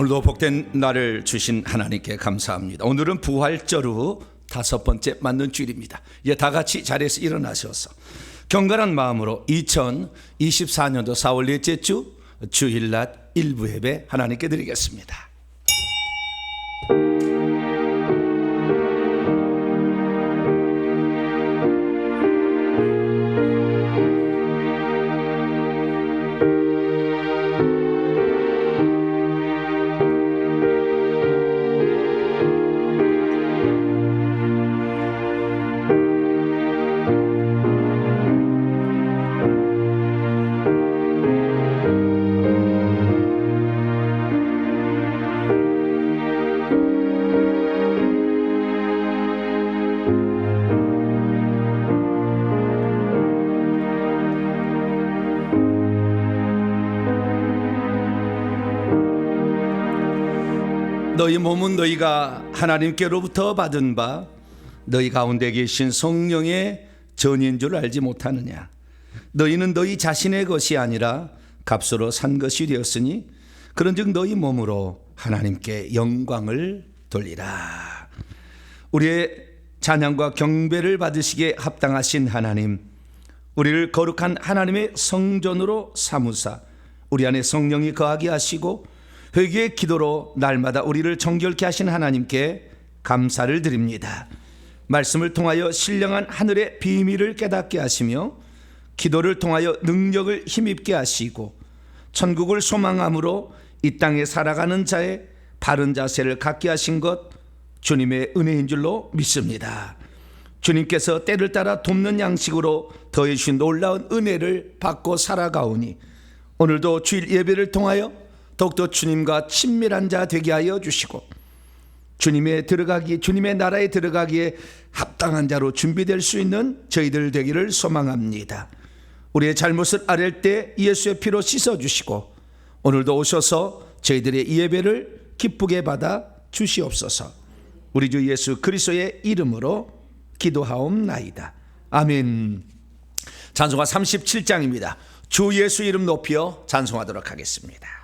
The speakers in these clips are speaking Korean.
오늘도 복된 날을 주신 하나님께 감사합니다. 오늘은 부활절 후 5번째 맞는 주일입니다. 이제 다 같이 자리에서 일어나셔서 경건한 마음으로 2024년도 4월 넷째 주 주일낮 일부 예배 하나님께 드리겠습니다. 너희 몸은 너희가 하나님께로부터 받은 바 너희 가운데 계신 성령의 전인 줄 알지 못하느냐. 너희는 너희 자신의 것이 아니라 값으로 산 것이 되었으니 그런즉 너희 몸으로 하나님께 영광을 돌리라. 우리의 찬양과 경배를 받으시기에 합당하신 하나님, 우리를 거룩한 하나님의 성전으로 삼으사 우리 안에 성령이 거하게 하시고 회개의 기도로 날마다 우리를 정결케 하신 하나님께 감사를 드립니다. 말씀을 통하여 신령한 하늘의 비밀을 깨닫게 하시며 기도를 통하여 능력을 힘입게 하시고 천국을 소망함으로 이 땅에 살아가는 자의 바른 자세를 갖게 하신 것 주님의 은혜인 줄로 믿습니다. 주님께서 때를 따라 돕는 양식으로 더해 주신 놀라운 은혜를 받고 살아가오니 오늘도 주일 예배를 통하여 더욱더 주님과 친밀한 자 되게 하여 주시고 주님의 나라에 들어가기에 합당한 자로 준비될 수 있는 저희들 되기를 소망합니다. 우리의 잘못을 아랠 때 예수의 피로 씻어주시고 오늘도 오셔서 저희들의 예배를 기쁘게 받아 주시옵소서. 우리 주 예수 그리스도의 이름으로 기도하옵나이다. 아멘. 찬송가 37장입니다. 주 예수 이름 높여 찬송하도록 하겠습니다.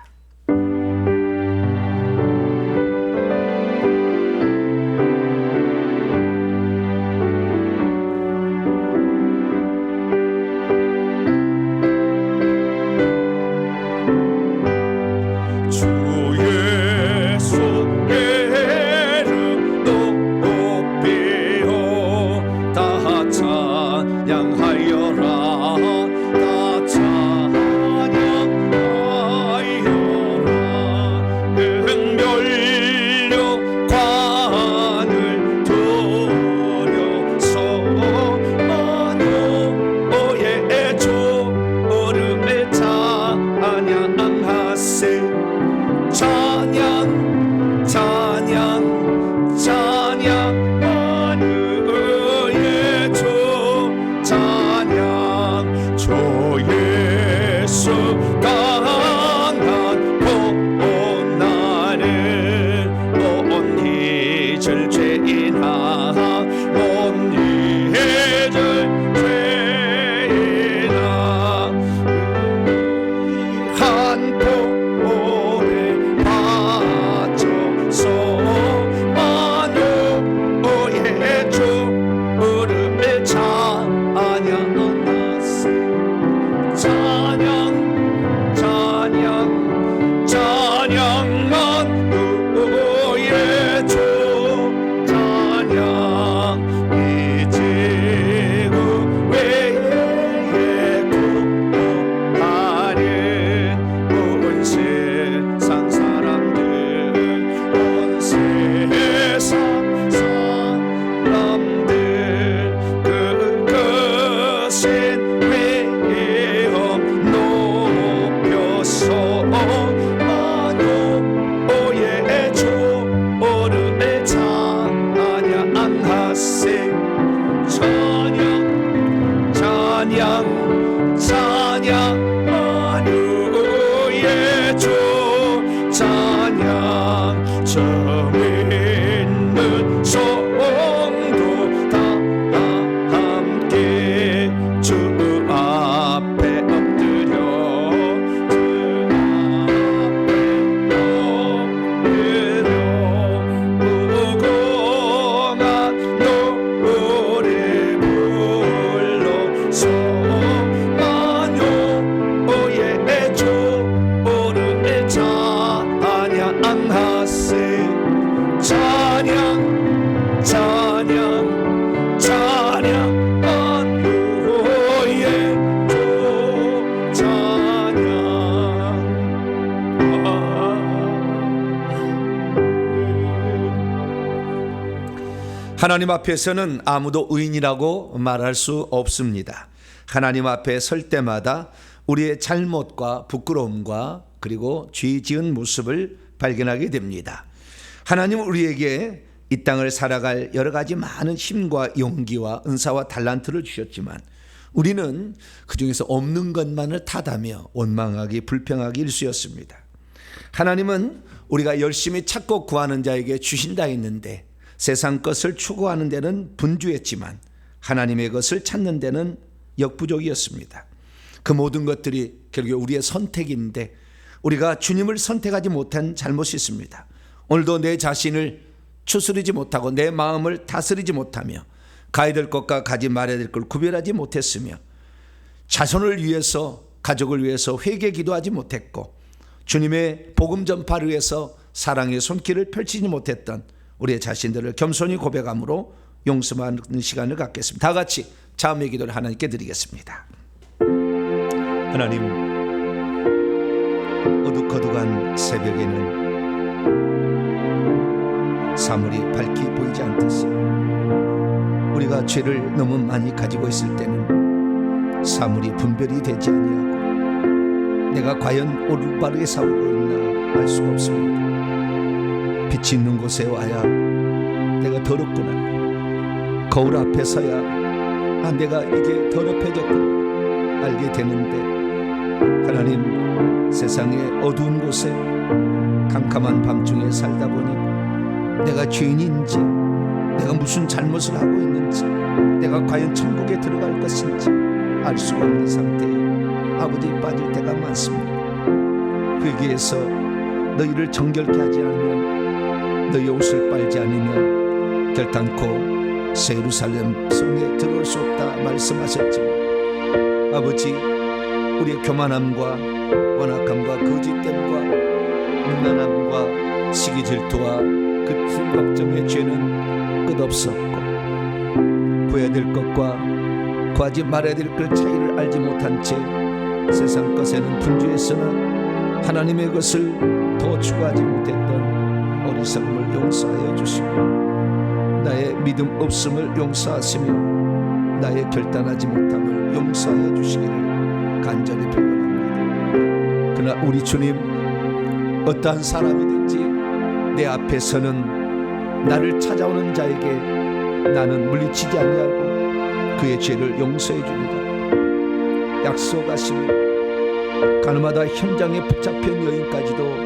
하나님 앞에서는 아무도 의인이라고 말할 수 없습니다. 하나님 앞에 설 때마다 우리의 잘못과 부끄러움과 그리고 죄 지은 모습을 발견하게 됩니다. 하나님은 우리에게 이 땅을 살아갈 여러 가지 많은 힘과 용기와 은사와 달란트를 주셨지만 우리는 그중에서 없는 것만을 탓하며 원망하기 불평하기 일쑤였습니다. 하나님은 우리가 열심히 찾고 구하는 자에게 주신다 했는데 세상 것을 추구하는 데는 분주했지만 하나님의 것을 찾는 데는 역부족이었습니다. 그 모든 것들이 결국 우리의 선택인데 우리가 주님을 선택하지 못한 잘못이 있습니다. 오늘도 내 자신을 추스리지 못하고 내 마음을 다스리지 못하며 가야 될 것과 가지 말아야 될 걸 구별하지 못했으며 자손을 위해서 가족을 위해서 회개 기도하지 못했고 주님의 복음 전파를 위해서 사랑의 손길을 펼치지 못했던 우리의 자신들을 겸손히 고백함으로 용서하는 시간을 갖겠습니다. 다 같이 자음의 기도를 하나님께 드리겠습니다. 하나님, 어둑어둑한 새벽에는 사물이 밝히 보이지 않듯이 우리가 죄를 너무 많이 가지고 있을 때는 사물이 분별이 되지 아니하고 내가 과연 올바르게 살고 있나 알 수가 없습니다. 빛이 있는 곳에 와야 내가 더럽구나, 거울 앞에 서야 내가 이게 더럽혀졌구나 알게 되는데 하나님, 세상의 어두운 곳에 캄캄한 밤중에 살다 보니 내가 죄인인지 내가 무슨 잘못을 하고 있는지 내가 과연 천국에 들어갈 것인지 알 수가 없는 상태에 아버지에 빠질 때가 많습니다. 회개해서 너희를 정결케 하지 않으면 너희 옷을 빨지 않으면 결단코 새 예루살렘 성에 들어올 수 없다 말씀하셨지만 아버지, 우리의 교만함과 완악함과 거짓됨과 음란함과 시기 질투와 그 걱정의 죄는 끝없었고 구해야 될 것과 구하지 말아야 될 것 차이를 알지 못한 채 세상 것에는 분주했으나 하나님의 것을 더 추구하지 못했던 어리석음을 용서하여 주시고 나의 믿음 없음을 용서하시며 나의 결단하지 못함을 용서하여 주시기를 간절히 빌어옵니다. 그러나 우리 주님, 어떠한 사람이든지 내 앞에서는 나를 찾아오는 자에게 나는 물리치지 아니하고 그의 죄를 용서해 주리라 약속하시며 가늠하다 현장에 붙잡힌 여인까지도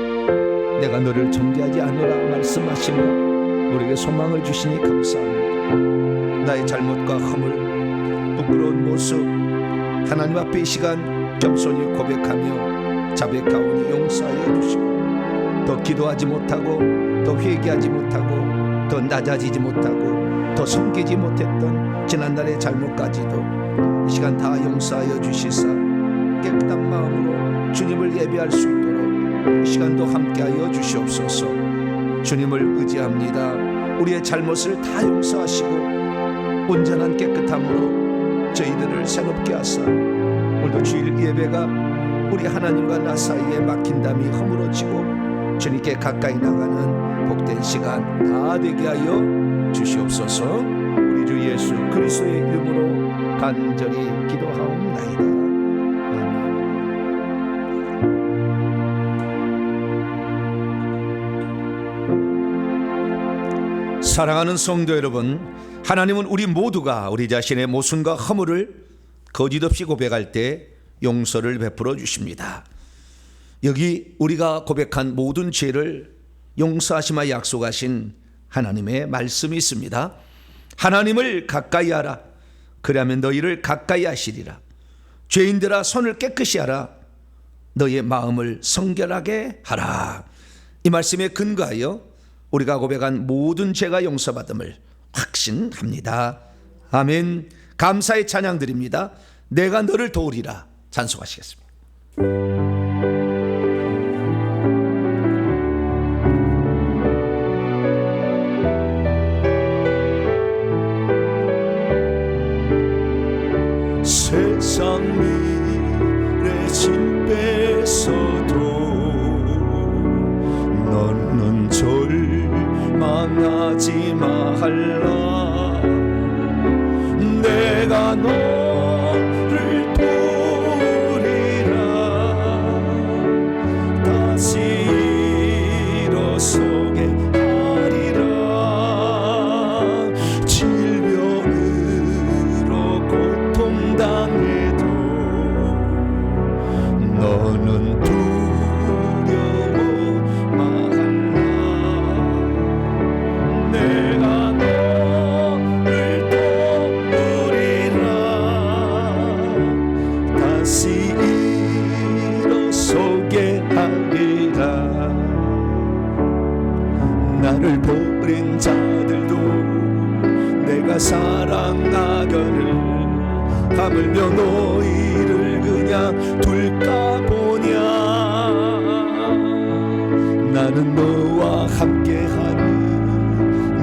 내가 너를 정죄하지 않으라 말씀하시며 우리에게 소망을 주시니 감사합니다. 나의 잘못과 허물, 부끄러운 모습 하나님 앞에 이 시간 겸손히 고백하며 자백하오니 용서하여 주시고 더 기도하지 못하고 더 회개하지 못하고 더 낮아지지 못하고 더 섬기지 못했던 지난날의 잘못까지도 이 시간 다 용서하여 주시사 깨끗한 마음으로 주님을 예배할 수 있도록 이 시간도 함께하여 주시옵소서. 주님을 의지합니다. 우리의 잘못을 다 용서하시고 온전한 깨끗함으로 저희들을 새롭게 하사 오늘도 주일 예배가 우리 하나님과 나 사이에 막힌 담이 허물어지고 주님께 가까이 나가는 복된 시간 다 되게 하여 주시옵소서. 우리 주 예수 그리스도의 이름으로 간절히 기도하옵나이다. 아멘. 사랑하는 성도 여러분, 하나님은 우리 모두가 우리 자신의 모순과 허물을 거짓없이 고백할 때 용서를 베풀어 주십니다. 여기 우리가 고백한 모든 죄를 용서하시마 약속하신 하나님의 말씀이 있습니다. 하나님을 가까이 하라. 그러면 너희를 가까이 하시리라. 죄인들아 손을 깨끗이 하라. 너희의 마음을 성결하게 하라. 이 말씀에 근거하여 우리가 고백한 모든 죄가 용서받음을 확신합니다. 아멘. 감사의 찬양 드립니다. 내가 너를 도우리라 찬송하시겠습니다. 세상 미래 짐 뺏어도 너는 절망하지 말라. 내가 너를 도우리라 다시 일어서게 하리라 질병으로 고통당해도 너는 두려워 말라 내가 너를 도우리라 다시 일어서게 하리라 나를 버린 자들도 내가 사랑하거늘 하물며 너희를 그냥 둘까 보냐 나는 너와 함께하는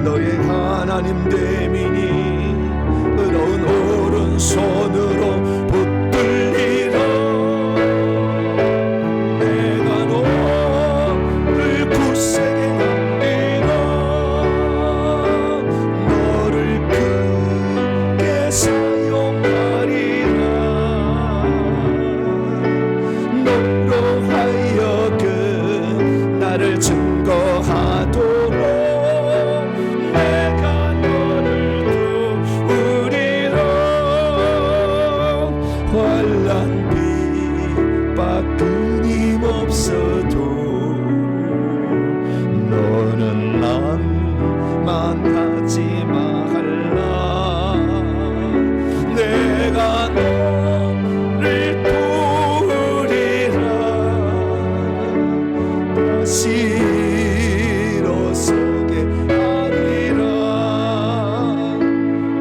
너의 하나님 됨이니 의로운 오른손으로 붙들리라 내가 너를 굳세게 하리라 너를 크게 사용하리라 너로 하여금 나를 증거하도록 내가 너를 도우리라 환난 핍박 끊임없어도 너는 낭만하지 말라 내가 너를 도우리라 다시 일어서게 하리라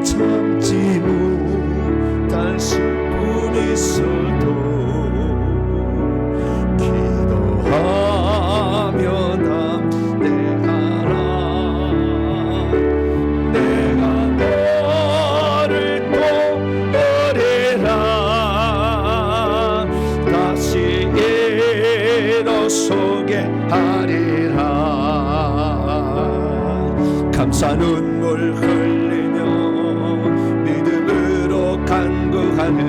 참지 못할 슬픔 있어도 기도하며 담대하라 내가 너를 도우리라 다시 일어서게 하리라 감사 눈물 흘리며 믿음으로 간구하는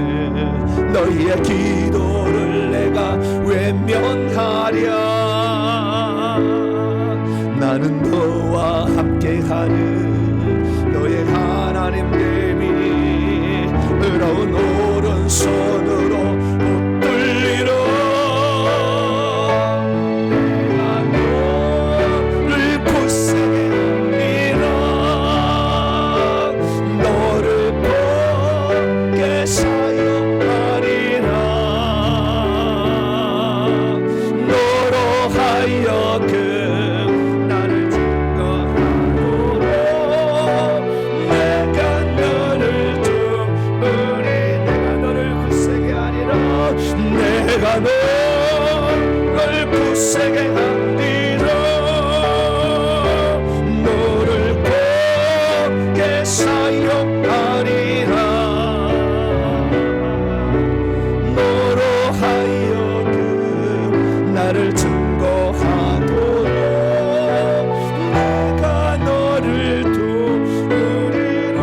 너희의 기도를 내가 외면하랴 나는 너와 함께하는 너의 하나님 됨이니 의로운 오른손으로 붙들리라 내가 너를 굳세게 하리라 너를 복게 사용하리라 너로 하여금 나를 증거하도록 내가 너를 도우리 내가 너를 굳세게 하리라 내가 너를 굳세게 하리라 너를 복게 사용하리라 너로 하여금 나를 증거하도록 내가 너를 도우리라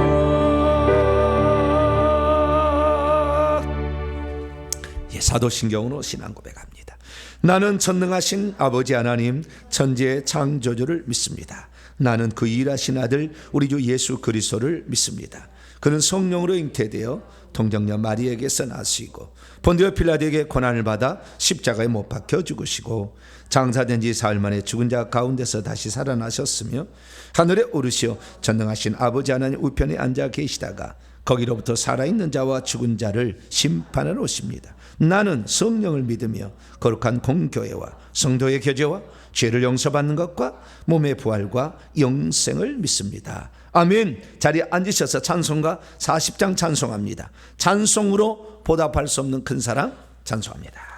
사도신경으로 신앙 고백합니다. 나는 전능하신 아버지 하나님 천지의 창조주를 믿습니다. 나는 그 일하신 아들 우리 주 예수 그리스도를 믿습니다. 그는 성령으로 잉태되어 동정녀 마리에게서 나시고 본디오 필라도에게 고난을 받아 십자가에 못 박혀 죽으시고 장사된 지 사흘 만에 죽은 자 가운데서 다시 살아나셨으며 하늘에 오르시어 전능하신 아버지 하나님 우편에 앉아 계시다가 거기로부터 살아있는 자와 죽은 자를 심판하러 오십니다. 나는 성령을 믿으며 거룩한 공교회와 성도의 교제와 죄를 용서받는 것과 몸의 부활과 영생을 믿습니다. 아멘. 자리에 앉으셔서 찬송가 40장 찬송합니다. 찬송으로 보답할 수 없는 큰 사랑 찬송합니다.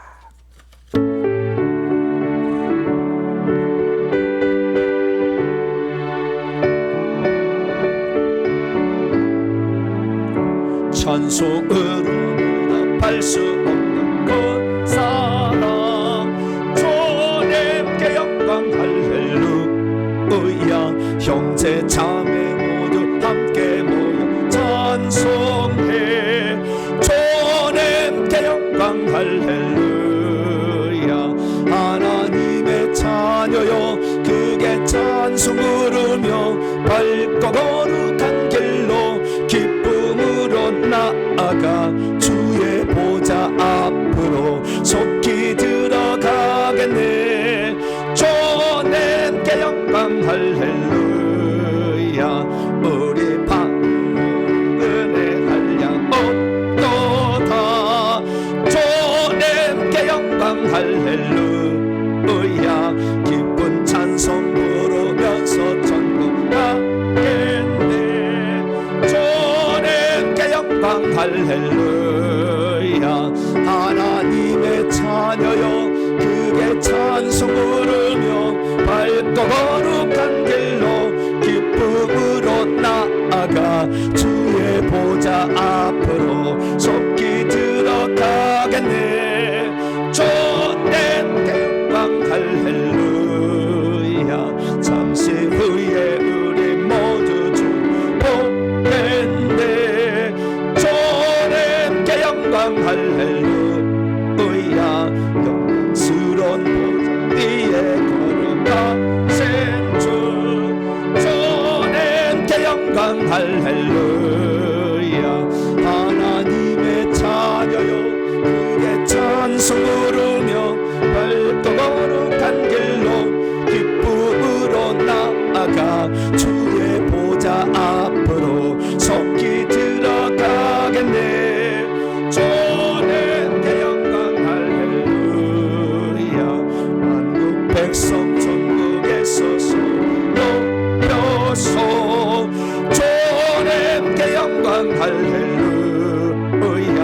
찬송으로 보답할 수 없는 것 사랑 주님께 영광 할렐루야 형제 자매 모두 함께 모여 찬송해 할렐루야. 하나님의 자녀여 크게 찬송 부르며 밝고 거룩한 길로 기쁨으로 나아가 주의 보좌 앞으로 속히 들어가겠네. 주님께 영광 할렐루야. 우리 은혜 한량 얻도다. 주님께 영광 할렐루야. 기쁜 찬송 부르면서 천국 가겠네. 주님께 영광 할렐루야. 하나님의 자녀여 크게 찬송 부르며 밝고 거룩한 길로 기쁨으로 나아가 주의 보좌 앞으로 속히 들어가겠네. 주님께 영광 할렐루야. 잠시 후에 우리 모두 축복했네. 주님께 영광 할렐루야. 영광스러운 보좌 위에 걸어가신 주 주님께 영광 할렐루야. 하나님의 자녀여 크게 찬송 부르며 밝고 거룩한 길로 기쁨으로 나아가 주의 보좌 앞으로 속히 들어가겠네. 주님께 영광 할렐루야. 만국 백성 천국에서 소노여소 주님께 영광 할렐루야.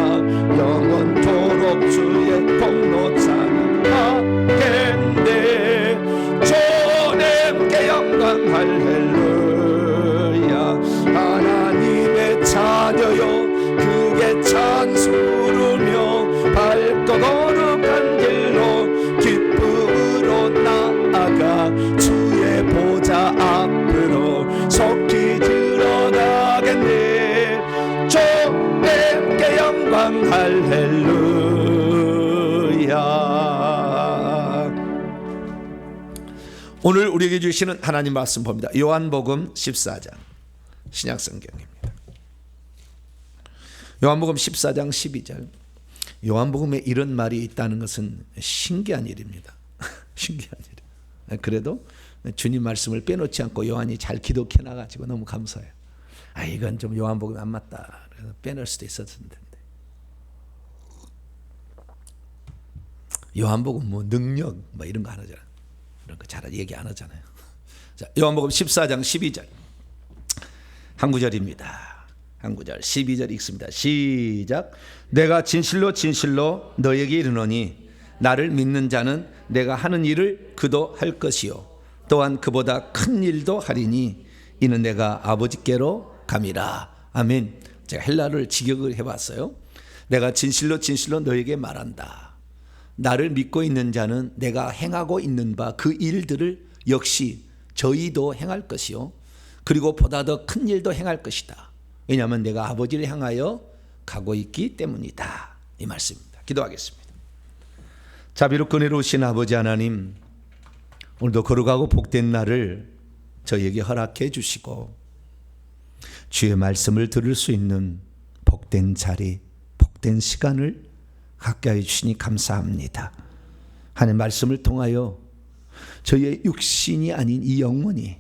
영원토록 주의 공로 찬양하겠네. 주님께 영광 할렐루야. 하나님의 자녀여 크게 찬송 부르며 밝고 거룩한 길로 기쁨으로 나아가 주의 보좌 앞으로 속히 들어가겠네. 주님께 영광 할렐루야. 오늘 우리에게 주시는 하나님 말씀 봅니다. 요한복음 14장 신약성경입니다. 요한복음 14장 12절. 요한복음에 이런 말이 있다는 것은 신기한 일입니다. 신기한 일. 그래도 주님 말씀을 빼놓지 않고 요한이 잘 기독해 나가지고 너무 감사해요. 이건 좀 요한복음 안 맞다. 그래서 빼놓을 수도 있었을 텐데. 요한복음 뭐 능력 뭐 이런 거 안 하잖아요. 이런 거 잘 얘기 안 하잖아요. 자, 요한복음 14장 12절 한 구절입니다. 한 구절 12절 읽습니다. 시작. 내가 진실로 진실로 너에게 이르노니 나를 믿는 자는 내가 하는 일을 그도 할 것이요 또한 그보다 큰 일도 하리니 이는 내가 아버지께로 감이라. 아멘. 제가 헬라어를 직역을 해봤어요. 내가 진실로 진실로 너에게 말한다. 나를 믿고 있는 자는 내가 행하고 있는 바 그 일들을 역시 저희도 행할 것이요 그리고 보다 더 큰 일도 행할 것이다. 왜냐하면 내가 아버지를 향하여 가고 있기 때문이다. 이 말씀입니다. 기도하겠습니다. 자비롭고 은혜로우신 아버지 하나님, 오늘도 거룩하고 복된 날을 저희에게 허락해 주시고 주의 말씀을 들을 수 있는 복된 자리, 복된 시간을 갖게 해 주시니 감사합니다. 하나님 말씀을 통하여 저희의 육신이 아닌 이 영혼이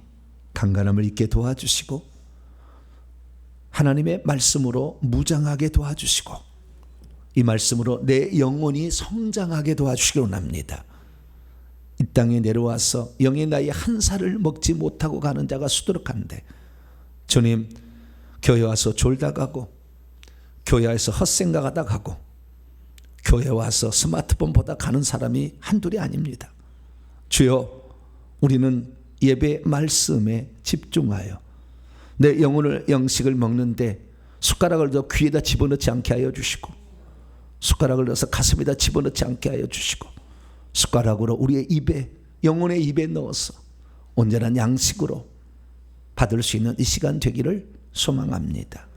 강건함을 잊게 도와주시고 하나님의 말씀으로 무장하게 도와주시고 이 말씀으로 내 영혼이 성장하게 도와주시기 원합니다. 이 땅에 내려와서 영의 나이 한 살을 먹지 못하고 가는 자가 수두룩한데 주님, 교회 와서 졸다 가고 교회 와서 헛생각하다 가고 교회 와서 스마트폰 보다 가는 사람이 한둘이 아닙니다. 주여, 우리는 예배 말씀에 집중하여 내 영혼을 영식을 먹는데 숟가락을 더 귀에다 집어넣지 않게 하여 주시고 숟가락을 넣어서 가슴에다 집어넣지 않게 하여 주시고 숟가락으로 우리의 입에 영혼의 입에 넣어서 온전한 양식으로 받을 수 있는 이 시간 되기를 소망합니다.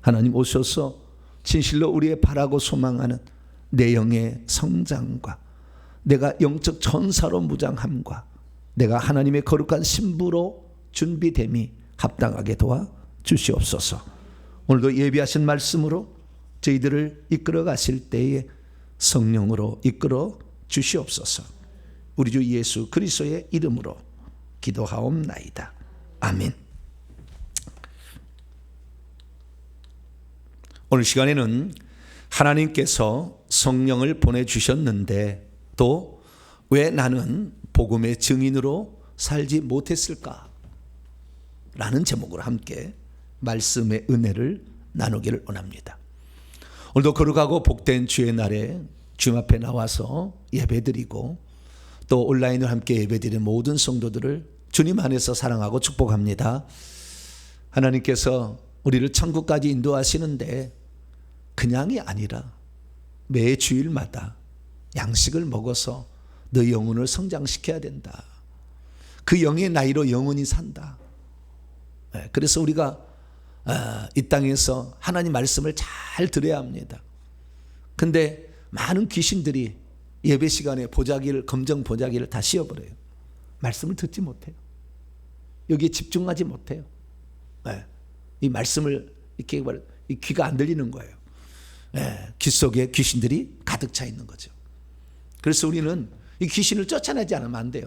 하나님 오셔서 진실로 우리의 바라고 소망하는 내 영의 성장과 내가 영적 전사로 무장함과 내가 하나님의 거룩한 신부로 준비됨이 합당하게 도와 주시옵소서. 오늘도 예비하신 말씀으로 저희들을 이끌어 가실 때에 성령으로 이끌어 주시옵소서. 우리 주 예수 그리스도의 이름으로 기도하옵나이다. 아멘. 오늘 시간에는 하나님께서 성령을 보내주셨는데 또 왜 나는 복음의 증인으로 살지 못했을까? 라는 제목으로 함께 말씀의 은혜를 나누기를 원합니다. 오늘도 거룩하고 복된 주의 날에 주님 앞에 나와서 예배드리고 또 온라인으로 함께 예배드리는 모든 성도들을 주님 안에서 사랑하고 축복합니다. 하나님께서 우리를 천국까지 인도하시는데 그냥이 아니라 매 주일마다 양식을 먹어서 너 영혼을 성장시켜야 된다. 그 영의 나이로 영혼이 산다. 그래서 우리가 이 땅에서 하나님 말씀을 잘 들어야 합니다. 근데 많은 귀신들이 예배 시간에 검정 보자기를 다 씌워버려요. 말씀을 듣지 못해요. 여기에 집중하지 못해요. 이 말씀을 이렇게 이 귀가 안 들리는 거예요. 귀 속에 귀신들이 가득 차 있는 거죠. 그래서 우리는 이 귀신을 쫓아내지 않으면 안 돼요.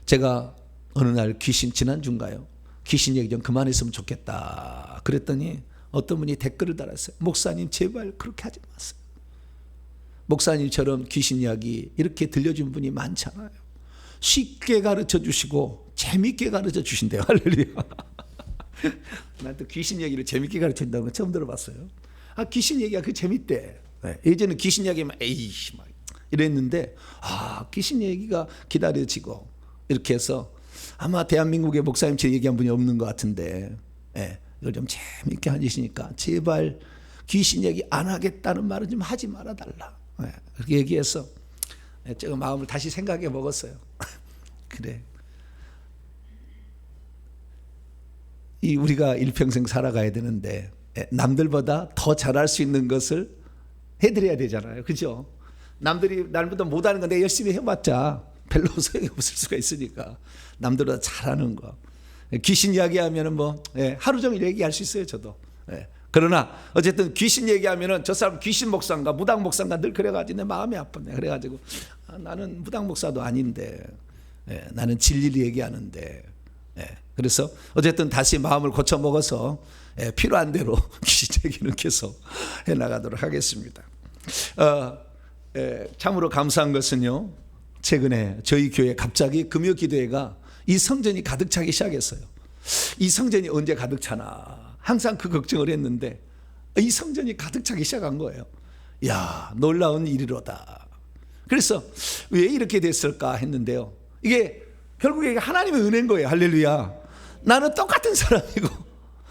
제가 어느 날 지난주인가요? 귀신 얘기 좀 그만했으면 좋겠다 그랬더니 어떤 분이 댓글을 달았어요. 목사님 제발 그렇게 하지 마세요. 목사님처럼 귀신 이야기 이렇게 들려준 분이 많잖아요. 쉽게 가르쳐 주시고 재밌게 가르쳐 주신대요. 할렐루야. 난 또 귀신 얘기를 재밌게 가르친다는 건 처음 들어봤어요. 귀신 얘기가 그 재밌대. 예전에 귀신 이야기만 에이씨 막 이랬는데 귀신 얘기가 기다려지고 이렇게 해서 아마 대한민국에 목사님처럼 얘기한 분이 없는 것 같은데 이걸 좀 재밌게 하시니까 제발 귀신 얘기 안 하겠다는 말은 좀 하지 말아달라. 그렇게 얘기해서 제가 마음을 다시 생각해 먹었어요. 그래. 우리가 일평생 살아가야 되는데 남들보다 더 잘할 수 있는 것을 해드려야 되잖아요. 그죠? 남들이 나보다 못하는 거 내가 열심히 해봤자 별로 소용이 없을 수가 있으니까 남들보다 잘하는 거. 귀신 이야기하면 하루 종일 얘기할 수 있어요. 저도. 그러나 어쨌든 귀신 얘기하면 저 사람 귀신 목사인가 무당 목사인가 늘 그래가지고 내 마음이 아팠네. 그래가지고 나는 무당 목사도 아닌데 나는 진리를 얘기하는데 그래서 어쨌든 다시 마음을 고쳐 먹어서 필요한 대로 귀신 얘기는 계속 해나가도록 하겠습니다. 참으로 감사한 것은요, 최근에 저희 교회 갑자기 금요 기도회가 이 성전이 가득 차기 시작했어요. 이 성전이 언제 가득 차나 항상 그 걱정을 했는데 이 성전이 가득 차기 시작한 거예요. 야, 놀라운 일이로다. 그래서 왜 이렇게 됐을까 했는데요, 이게 결국에 하나님의 은혜인 거예요. 할렐루야. 나는 똑같은 사람이고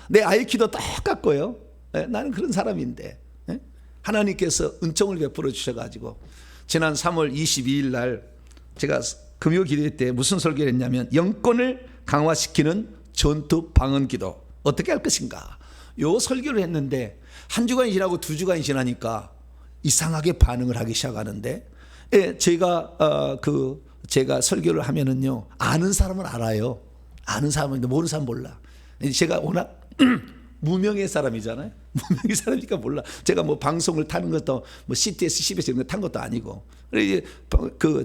내 IQ도 똑같고요. 나는 그런 사람인데 하나님께서 은총을 베풀어 주셔가지고 지난 3월 22일 날 제가 금요 기도회 때 무슨 설교를 했냐면 영권을 강화시키는 전투 방언 기도 어떻게 할 것인가 요 설교를 했는데 한 주간이 지나고 두 주간이 지나니까 이상하게 반응을 하기 시작하는데 제가 설교를 하면은요 아는 사람은 알아요. 아는 사람은 모르는 사람은 몰라. 제가 워낙 무명의 사람이잖아요. 무명의 사람이니까 몰라. 제가 뭐 방송을 타는 것도 뭐 CTS, CBS 이런 거 탄 것도 아니고.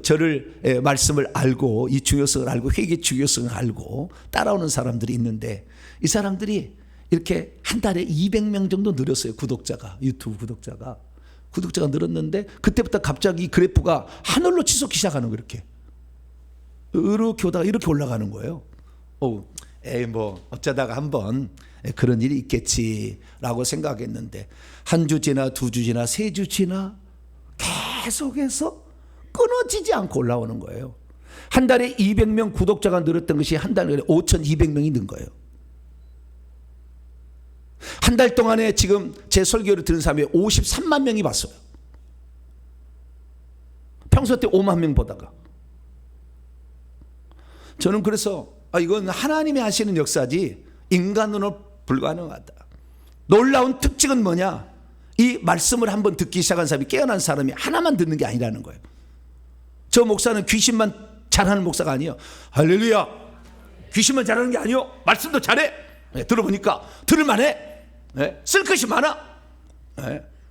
저를 말씀을 알고 이 중요성을 알고 회개 중요성을 알고 따라오는 사람들이 있는데 이 사람들이 이렇게 한 달에 200명 정도 늘었어요. 구독자가 유튜브 구독자가 늘었는데 그때부터 갑자기 그래프가 하늘로 치솟기 시작하는 거예요. 이렇게 오다가 이렇게 올라가는 거예요. 뭐 어쩌다가 한번 그런 일이 있겠지라고 생각했는데 한 주 지나 두 주 지나 세 주 지나 계속해서 끊어지지 않고 올라오는 거예요. 한 달에 200명 구독자가 늘었던 것이 한 달에 5,200명이 는 거예요. 한 달 동안에 지금 제 설교를 들은 사람이 53만 명이 봤어요. 평소 때 5만 명 보다가. 저는 그래서 이건 하나님이 하시는 역사지 인간으로 불가능하다. 놀라운 특징은 뭐냐? 이 말씀을 한번 듣기 시작한 사람이, 깨어난 사람이 하나만 듣는 게 아니라는 거예요. 저 목사는 귀신만 잘하는 목사가 아니에요. 할렐루야. 귀신만 잘하는 게 아니에요. 말씀도 잘해. 들어보니까 들을만해. 쓸 것이 많아.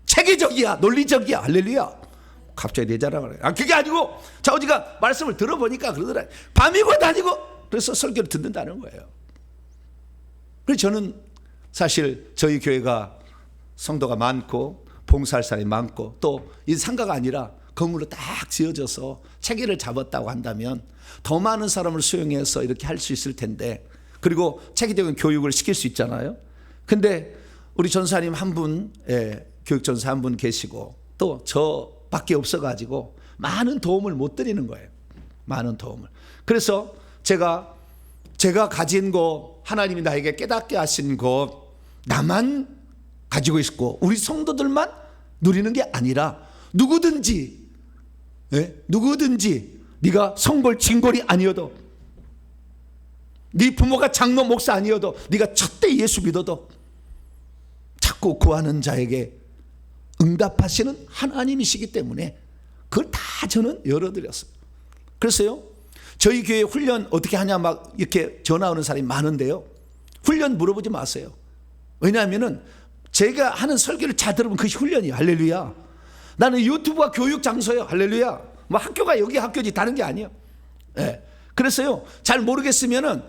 체계적이야. 논리적이야. 할렐루야. 갑자기 내 자랑을 해. 그게 아니고 자 어디가 말씀을 들어보니까 그러더라. 밤이고 낮이고 그래서 설교를 듣는다는 거예요. 그래서 저는 사실 저희 교회가 성도가 많고 봉사할 사람이 많고 또 이 상가가 아니라 건물로 딱 지어져서 체계를 잡았다고 한다면 더 많은 사람을 수용해서 이렇게 할 수 있을 텐데, 그리고 체계적인 교육을 시킬 수 있잖아요. 근데 우리 전사님 한 분, 교육전사 한 분 계시고 또 저밖에 없어가지고 많은 도움을 못 드리는 거예요. 많은 도움을. 그래서 제가 가진 것, 하나님이 나에게 깨닫게 하신 것 나만 가지고 있고 우리 성도들만 누리는 게 아니라 누구든지 네가 성골 진골이 아니어도, 네 부모가 장로 목사 아니어도, 네가 첫대 예수 믿어도 자꾸 구하는 자에게 응답하시는 하나님이시기 때문에 그걸 다 저는 열어드렸어요. 그래서요, 저희 교회 훈련 어떻게 하냐 막 이렇게 전화 오는 사람이 많은데요, 훈련 물어보지 마세요. 왜냐하면은 제가 하는 설교를 잘 들으면 그것이 훈련이에요. 할렐루야. 나는 유튜브가 교육 장소예요. 할렐루야. 뭐 학교가 여기 학교지 다른 게 아니에요. 그래서요, 잘 모르겠으면은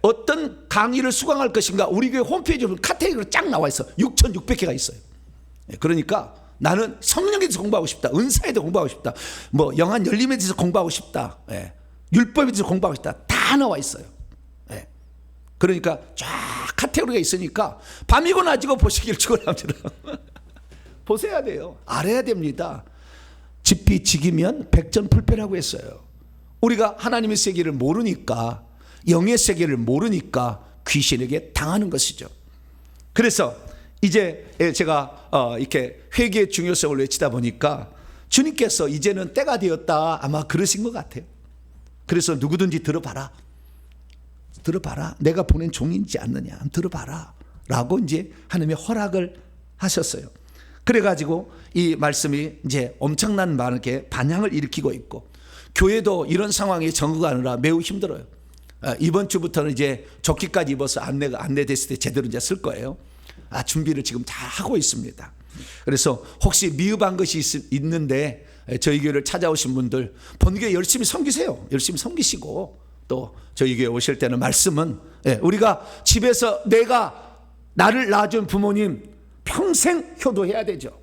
어떤 강의를 수강할 것인가 우리 교회 홈페이지에 보면 카테고리가 쫙 나와 있어. 6,600개가 있어요. 그러니까 나는 성령에 대해서 공부하고 싶다, 은사에 대해서 공부하고 싶다, 뭐 영안 열림에 대해서 공부하고 싶다, 율법에 대해서 공부하고 싶다, 다 나와 있어요. 그러니까 쫙 카테고리가 있으니까 밤이고 낮이고 보시기를 축원합니다. 보셔야 돼요. 알아야 됩니다. 지피지기면 백전불패라고 했어요. 우리가 하나님의 세계를 모르니까, 영의 세계를 모르니까 귀신에게 당하는 것이죠. 그래서 이제 제가 이렇게 회개의 중요성을 외치다 보니까 주님께서 이제는 때가 되었다 아마 그러신 것 같아요. 그래서 누구든지 들어봐라. 내가 보낸 종인지 않느냐. 들어봐라. 라고 이제 하나님의 허락을 하셨어요. 그래가지고 이 말씀이 이제 엄청난 많게 반향을 일으키고 있고, 교회도 이런 상황에 적응하느라 매우 힘들어요. 이번 주부터는 이제 조끼까지 입어서 안내됐을 때 제대로 이제 쓸 거예요. 준비를 지금 다 하고 있습니다. 그래서 혹시 미흡한 것이 있는데 저희 교회를 찾아오신 분들 본교회 열심히 섬기세요. 열심히 섬기시고 또 저희 교회 오실 때는 말씀은 우리가 집에서 나를 낳아준 부모님 평생 효도해야 되죠.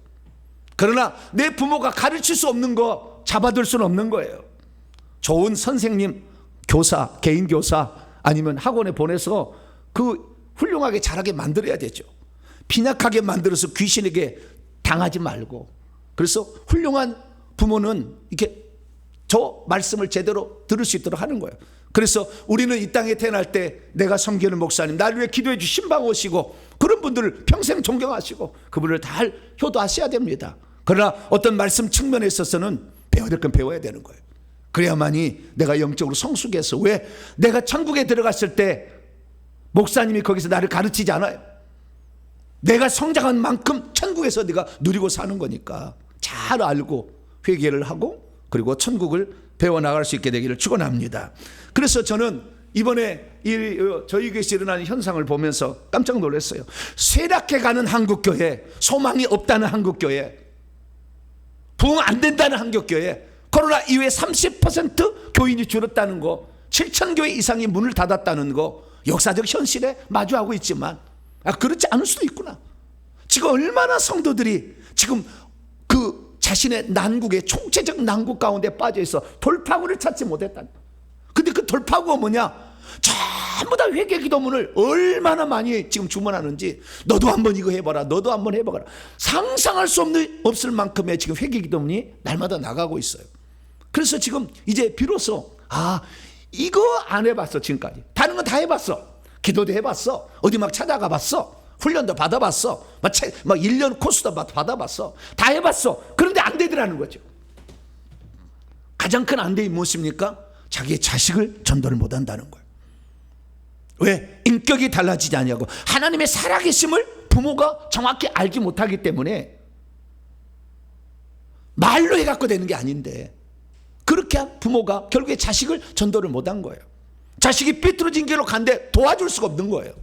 그러나 내 부모가 가르칠 수 없는 거 잡아둘 수는 없는 거예요. 좋은 선생님, 교사, 개인 교사 아니면 학원에 보내서 그 훌륭하게 자라게 만들어야 되죠. 빈약하게 만들어서 귀신에게 당하지 말고. 그래서 훌륭한 부모는 이렇게 저 말씀을 제대로 들을 수 있도록 하는 거예요. 그래서 우리는 이 땅에 태어날 때 내가 섬기는 목사님, 나를 위해 기도해 주신 신방 오시고 그런 분들을 평생 존경하시고 그분을 다 효도하셔야 됩니다. 그러나 어떤 말씀 측면에 있어서는 배워야 될 건 배워야 되는 거예요. 그래야만이 내가 영적으로 성숙해서, 왜 내가 천국에 들어갔을 때 목사님이 거기서 나를 가르치지 않아요. 내가 성장한 만큼 천국에서 네가 누리고 사는 거니까 잘 알고 회개를 하고 그리고 천국을 배워나갈 수 있게 되기를 축원합니다. 그래서 저는 이번에 저희 교회에서 일어나는 현상을 보면서 깜짝 놀랐어요. 쇠락해가는 한국교회, 소망이 없다는 한국교회, 부흥 안 된다는 한국교회, 코로나 이후에 30% 교인이 줄었다는 거, 7,000교회 이상이 문을 닫았다는 거, 역사적 현실에 마주하고 있지만 그렇지 않을 수도 있구나. 지금 얼마나 성도들이 지금 그 자신의 난국의 총체적 난국 가운데 빠져 있어 돌파구를 찾지 못했다. 근데 그 돌파구가 뭐냐? 전부 다 회개 기도문을 얼마나 많이 지금 주문하는지, 너도 한번 이거 해봐라, 너도 한번 해봐라. 상상할 수 없을 만큼의 지금 회개 기도문이 날마다 나가고 있어요. 그래서 지금 이제 비로소 이거 안 해봤어. 지금까지 다른 건 다 해봤어. 기도도 해봤어, 어디 막 찾아가 봤어, 훈련도 받아봤어, 막 1년 코스도 받아봤어, 다 해봤어. 그런데 안 되더라는 거죠. 가장 큰 안 되이 무엇입니까? 자기의 자식을 전도를 못한다는 거예요. 왜? 인격이 달라지지 않냐고. 하나님의 살아계심을 부모가 정확히 알지 못하기 때문에 말로 해갖고 되는 게 아닌데 그렇게 한 부모가 결국에 자식을 전도를 못한 거예요. 자식이 삐뚤어진 길로 간데 도와줄 수가 없는 거예요.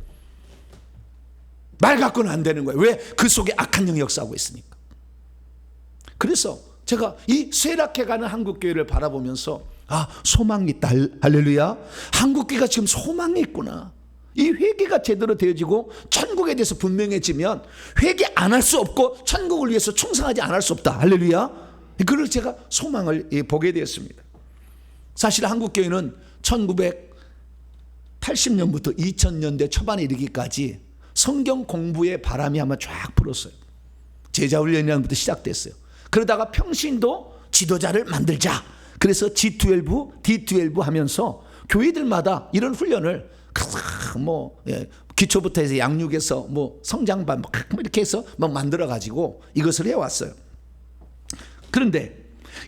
말 갖고는 안 되는 거예요. 왜? 그 속에 악한 영이 역사하고 있으니까. 그래서 제가 이 쇠락해가는 한국교회를 바라보면서 소망이 있다. 할렐루야. 한국교회가 지금 소망이 있구나. 이 회개가 제대로 되어지고 천국에 대해서 분명해지면 회개 안 할 수 없고 천국을 위해서 충성하지 않을 수 없다. 할렐루야. 그걸 제가 소망을 보게 되었습니다. 사실 한국교회는 1980년부터 2000년대 초반에 이르기까지 성경 공부의 바람이 아마 쫙 불었어요. 제자훈련이라는 것부터 시작됐어요. 그러다가 평신도 지도자를 만들자. 그래서 G12, D12 하면서 교회들마다 이런 훈련을 기초부터 해서 양육에서 성장반 이렇게 해서 만들어 가지고 이것을 해왔어요. 그런데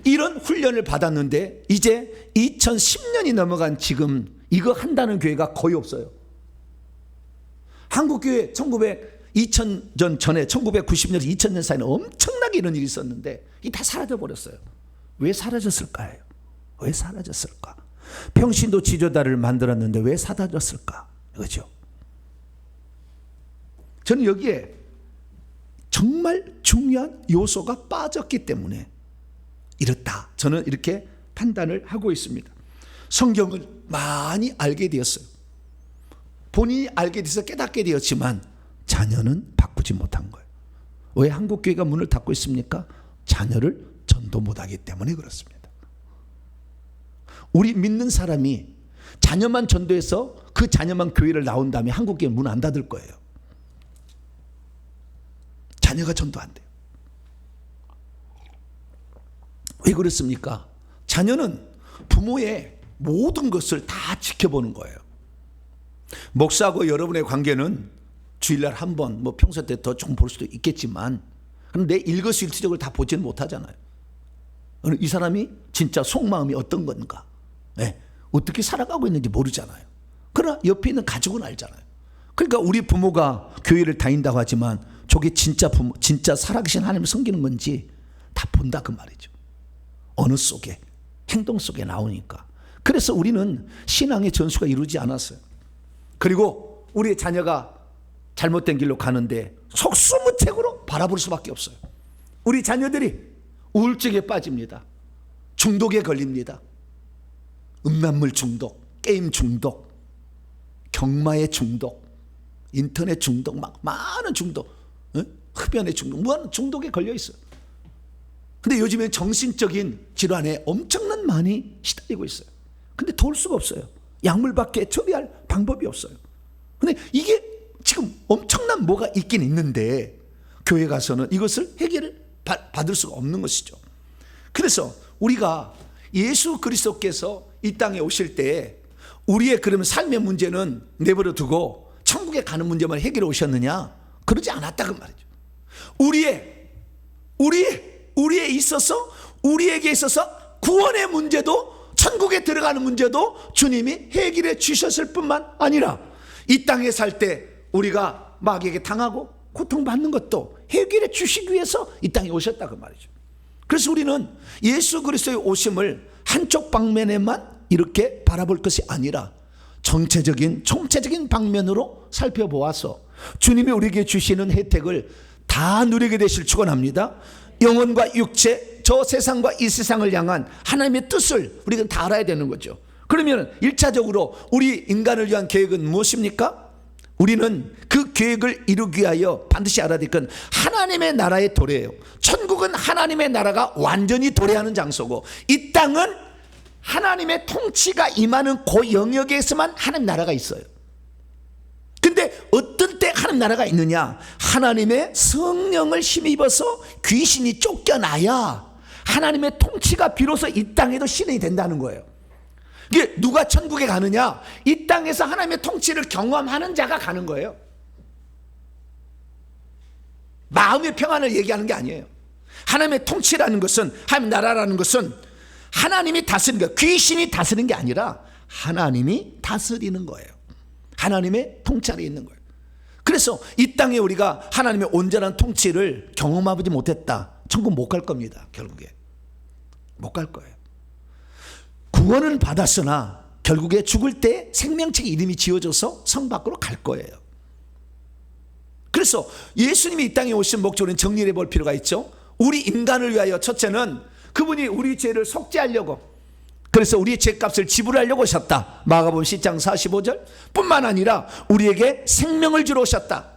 이런 훈련을 받았는데 이제 2010년이 넘어간 지금 이거 한다는 교회가 거의 없어요. 한국교회 2000년 전에 1990년에서 2000년 사이는 엄청나게 이런 일이 있었는데 이 다 사라져 버렸어요. 왜 사라졌을까요? 왜 사라졌을까? 평신도 지도자를 만들었는데 왜 사라졌을까? 그렇죠? 저는 여기에 정말 중요한 요소가 빠졌기 때문에 이렇다. 저는 이렇게 판단을 하고 있습니다. 성경을 많이 알게 되었어요. 본인이 알게 돼서 깨닫게 되었지만 자녀는 바꾸지 못한 거예요. 왜 한국교회가 문을 닫고 있습니까? 자녀를 전도 못하기 때문에 그렇습니다. 우리 믿는 사람이 자녀만 전도해서 그 자녀만 교회를 나온 다음에 한국교회 문 안 닫을 거예요. 자녀가 전도 안 돼요. 왜 그렇습니까? 자녀는 부모의 모든 것을 다 지켜보는 거예요. 목사하고 여러분의 관계는 주일날 한 번, 평소 때 더 조금 볼 수도 있겠지만, 내 일거수일투족을 다 보지는 못하잖아요. 이 사람이 진짜 속마음이 어떤 건가, 어떻게 살아가고 있는지 모르잖아요. 그러나 옆에 있는 가족은 알잖아요. 그러니까 우리 부모가 교회를 다닌다고 하지만 저게 진짜 부모, 진짜 살아계신 하나님을 섬기는 건지 다 본다 그 말이죠. 언어 속에, 행동 속에 나오니까. 그래서 우리는 신앙의 전수가 이루어지지 않았어요. 그리고 우리의 자녀가 잘못된 길로 가는데 속수무책으로 바라볼 수밖에 없어요. 우리 자녀들이 우울증에 빠집니다. 중독에 걸립니다. 음란물 중독, 게임 중독, 경마의 중독, 인터넷 중독, 막 많은 중독, 흡연의 중독, 무한 중독에 걸려 있어요. 근데 요즘에 정신적인 질환에 엄청난 많이 시달리고 있어요. 근데 도울 수가 없어요. 약물밖에 처리할 방법이 없어요. 근데 이게 지금 엄청난 뭐가 있긴 있는데 교회 가서는 이것을 해결을 받을 수가 없는 것이죠. 그래서 우리가 예수 그리스도께서 이 땅에 오실 때 우리의 그러면 삶의 문제는 내버려 두고 천국에 가는 문제만 해결해 오셨느냐? 그러지 않았다 그 말이죠. 우리에 있어서, 우리에게 있어서 구원의 문제도, 천국에 들어가는 문제도 주님이 해결해 주셨을 뿐만 아니라 이 땅에 살 때 우리가 마귀에게 당하고 고통받는 것도 해결해 주시기 위해서 이 땅에 오셨다 그 말이죠. 그래서 우리는 예수 그리스도의 오심을 한쪽 방면에만 이렇게 바라볼 것이 아니라 전체적인 총체적인 방면으로 살펴보아서 주님이 우리에게 주시는 혜택을 다 누리게 되실 축원합니다. 영혼과 육체, 저 세상과 이 세상을 향한 하나님의 뜻을 우리가 다 알아야 되는 거죠. 그러면 1차적으로 우리 인간을 위한 계획은 무엇입니까? 우리는 그 계획을 이루기 위하여 반드시 알아야 될 건 하나님의 나라의 도래예요. 천국은 하나님의 나라가 완전히 도래하는 장소고, 이 땅은 하나님의 통치가 임하는 그 영역에서만 하나님 나라가 있어요. 근데 어떤 때 하나님 나라가 있느냐? 하나님의 성령을 힘입어서 귀신이 쫓겨나야 하나님의 통치가 비로소 이 땅에도 실현이 된다는 거예요. 이게 누가 천국에 가느냐? 이 땅에서 하나님의 통치를 경험하는 자가 가는 거예요. 마음의 평안을 얘기하는 게 아니에요. 하나님의 통치라는 것은, 하나님 나라라는 것은 하나님이 다스리는 거예요. 귀신이 다스리는 게 아니라 하나님이 다스리는 거예요. 하나님의 통치 아래 있는 거예요. 그래서 이 땅에 우리가 하나님의 온전한 통치를 경험하지 못했다. 천국 못 갈 겁니다. 결국에 못 갈 거예요. 구원은 받았으나 결국에 죽을 때 생명책 이름이 지어져서 성 밖으로 갈 거예요. 그래서 예수님이 이 땅에 오신 목적은 정리해 볼 필요가 있죠. 우리 인간을 위하여 첫째는 그분이 우리 죄를 속죄하려고, 그래서 우리의 죄값을 지불하려고 오셨다. 마가복음 10장 45절. 뿐만 아니라 우리에게 생명을 주러 오셨다.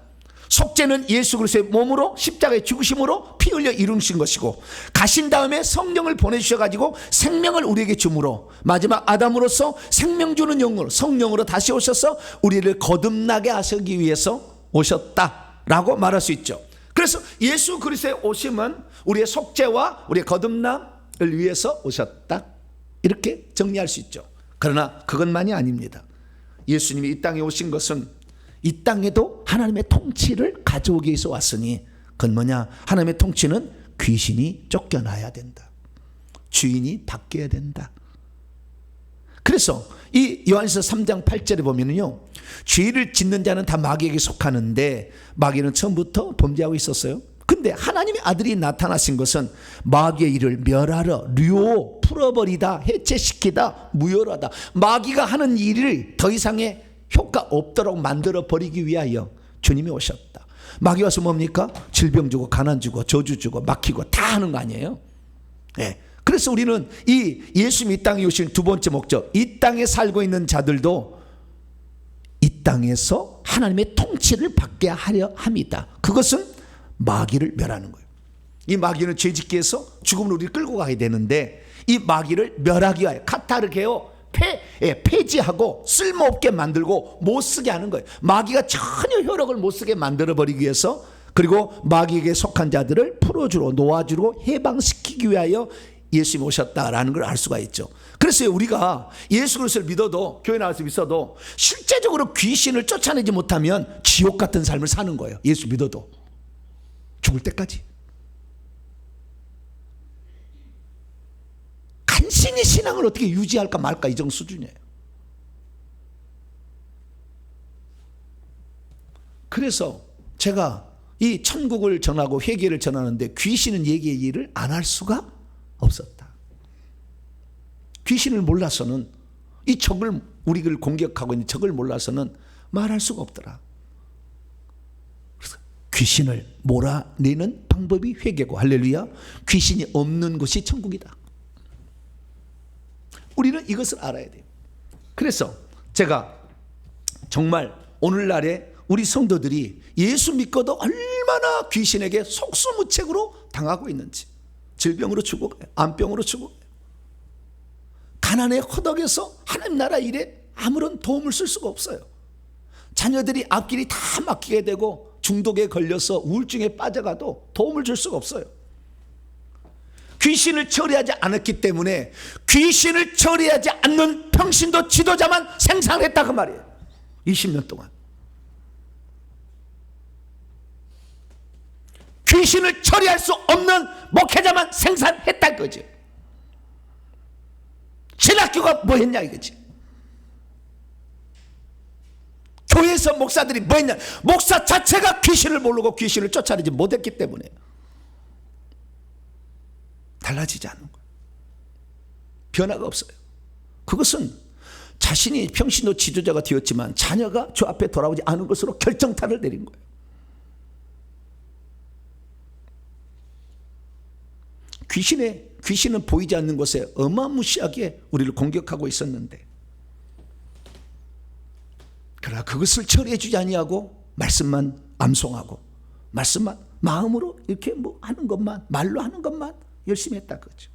속죄는 예수 그리스도의 몸으로 십자가에 죽으심으로 피 흘려 이루신 것이고, 가신 다음에 성령을 보내주셔가지고 생명을 우리에게 주므로 마지막 아담으로서 생명 주는 영으로, 성령으로 다시 오셔서 우리를 거듭나게 하시기 위해서 오셨다라고 말할 수 있죠. 그래서 예수 그리스도의 오심은 우리의 속죄와 우리의 거듭남을 위해서 오셨다, 이렇게 정리할 수 있죠. 그러나 그것만이 아닙니다. 예수님이 이 땅에 오신 것은 이 땅에도 하나님의 통치를 가져오기 위해서 왔으니, 그건 뭐냐? 하나님의 통치는 귀신이 쫓겨나야 된다. 주인이 바뀌어야 된다. 그래서 이 요한서 3장 8절에 보면요, 죄를 짓는 자는 다 마귀에게 속하는데 마귀는 처음부터 범죄하고 있었어요. 근데 하나님의 아들이 나타나신 것은 마귀의 일을 멸하러, 류오, 풀어버리다, 해체시키다, 무효하다, 마귀가 하는 일을 더 이상의 효과 없도록 만들어 버리기 위하여 주님이 오셨다. 마귀 와서 뭡니까? 질병 주고 가난 주고 저주 주고 막히고 다 하는 거 아니에요? 네. 그래서 우리는 이 예수님이 이 땅에 오신 두 번째 목적, 이 땅에 살고 있는 자들도 이 땅에서 하나님의 통치를 받게 하려 합니다. 그것은 마귀를 멸하는 거예요. 이 마귀는 죄짓기 위해서 죽음으로 우리를 끌고 가야 되는데, 이 마귀를 멸하기 위하여 카타르게오, 폐지하고 쓸모없게 만들고 못쓰게 하는 거예요. 마귀가 전혀 효력을 못쓰게 만들어버리기 위해서, 그리고 마귀에게 속한 자들을 풀어주고 놓아주고 해방시키기 위하여 예수님이 오셨다라는 걸 알 수가 있죠. 그래서 우리가 예수 그리스도를 믿어도, 교회 나와서 믿어도 실제적으로 귀신을 쫓아내지 못하면 지옥 같은 삶을 사는 거예요. 예수 믿어도 죽을 때까지. 간신히 신앙을 어떻게 유지할까 말까, 이 정도 수준이에요. 그래서 제가 이 천국을 전하고 회개를 전하는데 귀신은 얘기를 안 할 수가 없었다. 귀신을 몰라서는, 이 적을, 우리를 공격하고 있는 적을 몰라서는 말할 수가 없더라. 그래서 귀신을 몰아내는 방법이 회개고, 할렐루야, 귀신이 없는 곳이 천국이다. 우리는 이것을 알아야 돼요. 그래서 제가 정말 오늘날에 우리 성도들이 예수 믿고도 얼마나 귀신에게 속수무책으로 당하고 있는지, 질병으로 죽어가요, 암병으로 죽어가요, 가난에 허덕여서 하나님 나라 일에 아무런 도움을 쓸 수가 없어요. 자녀들이 앞길이 다 막히게 되고 중독에 걸려서 우울증에 빠져가도 도움을 줄 수가 없어요. 귀신을 처리하지 않았기 때문에 귀신을 처리하지 않는 평신도 지도자만 생산했다, 그 말이에요. 20년 동안 귀신을 처리할 수 없는 목회자만 생산했다 거죠. 신학교가 뭐 했냐 이거지. 교회에서 목사들이 뭐 했냐, 목사 자체가 귀신을 모르고 귀신을 쫓아내지 못했기 때문에 달라지지 않는 거예요. 변화가 없어요. 그것은 자신이 평신도 지도자가 되었지만 자녀가 저 앞에 돌아오지 않은 것으로 결정타를 내린 거예요. 귀신은 보이지 않는 곳에 어마무시하게 우리를 공격하고 있었는데, 그러나 그것을 처리해 주지 아니하고 말씀만 암송하고 말씀만 마음으로 이렇게 뭐 하는 것만, 말로 하는 것만 열심히 했다 그거죠.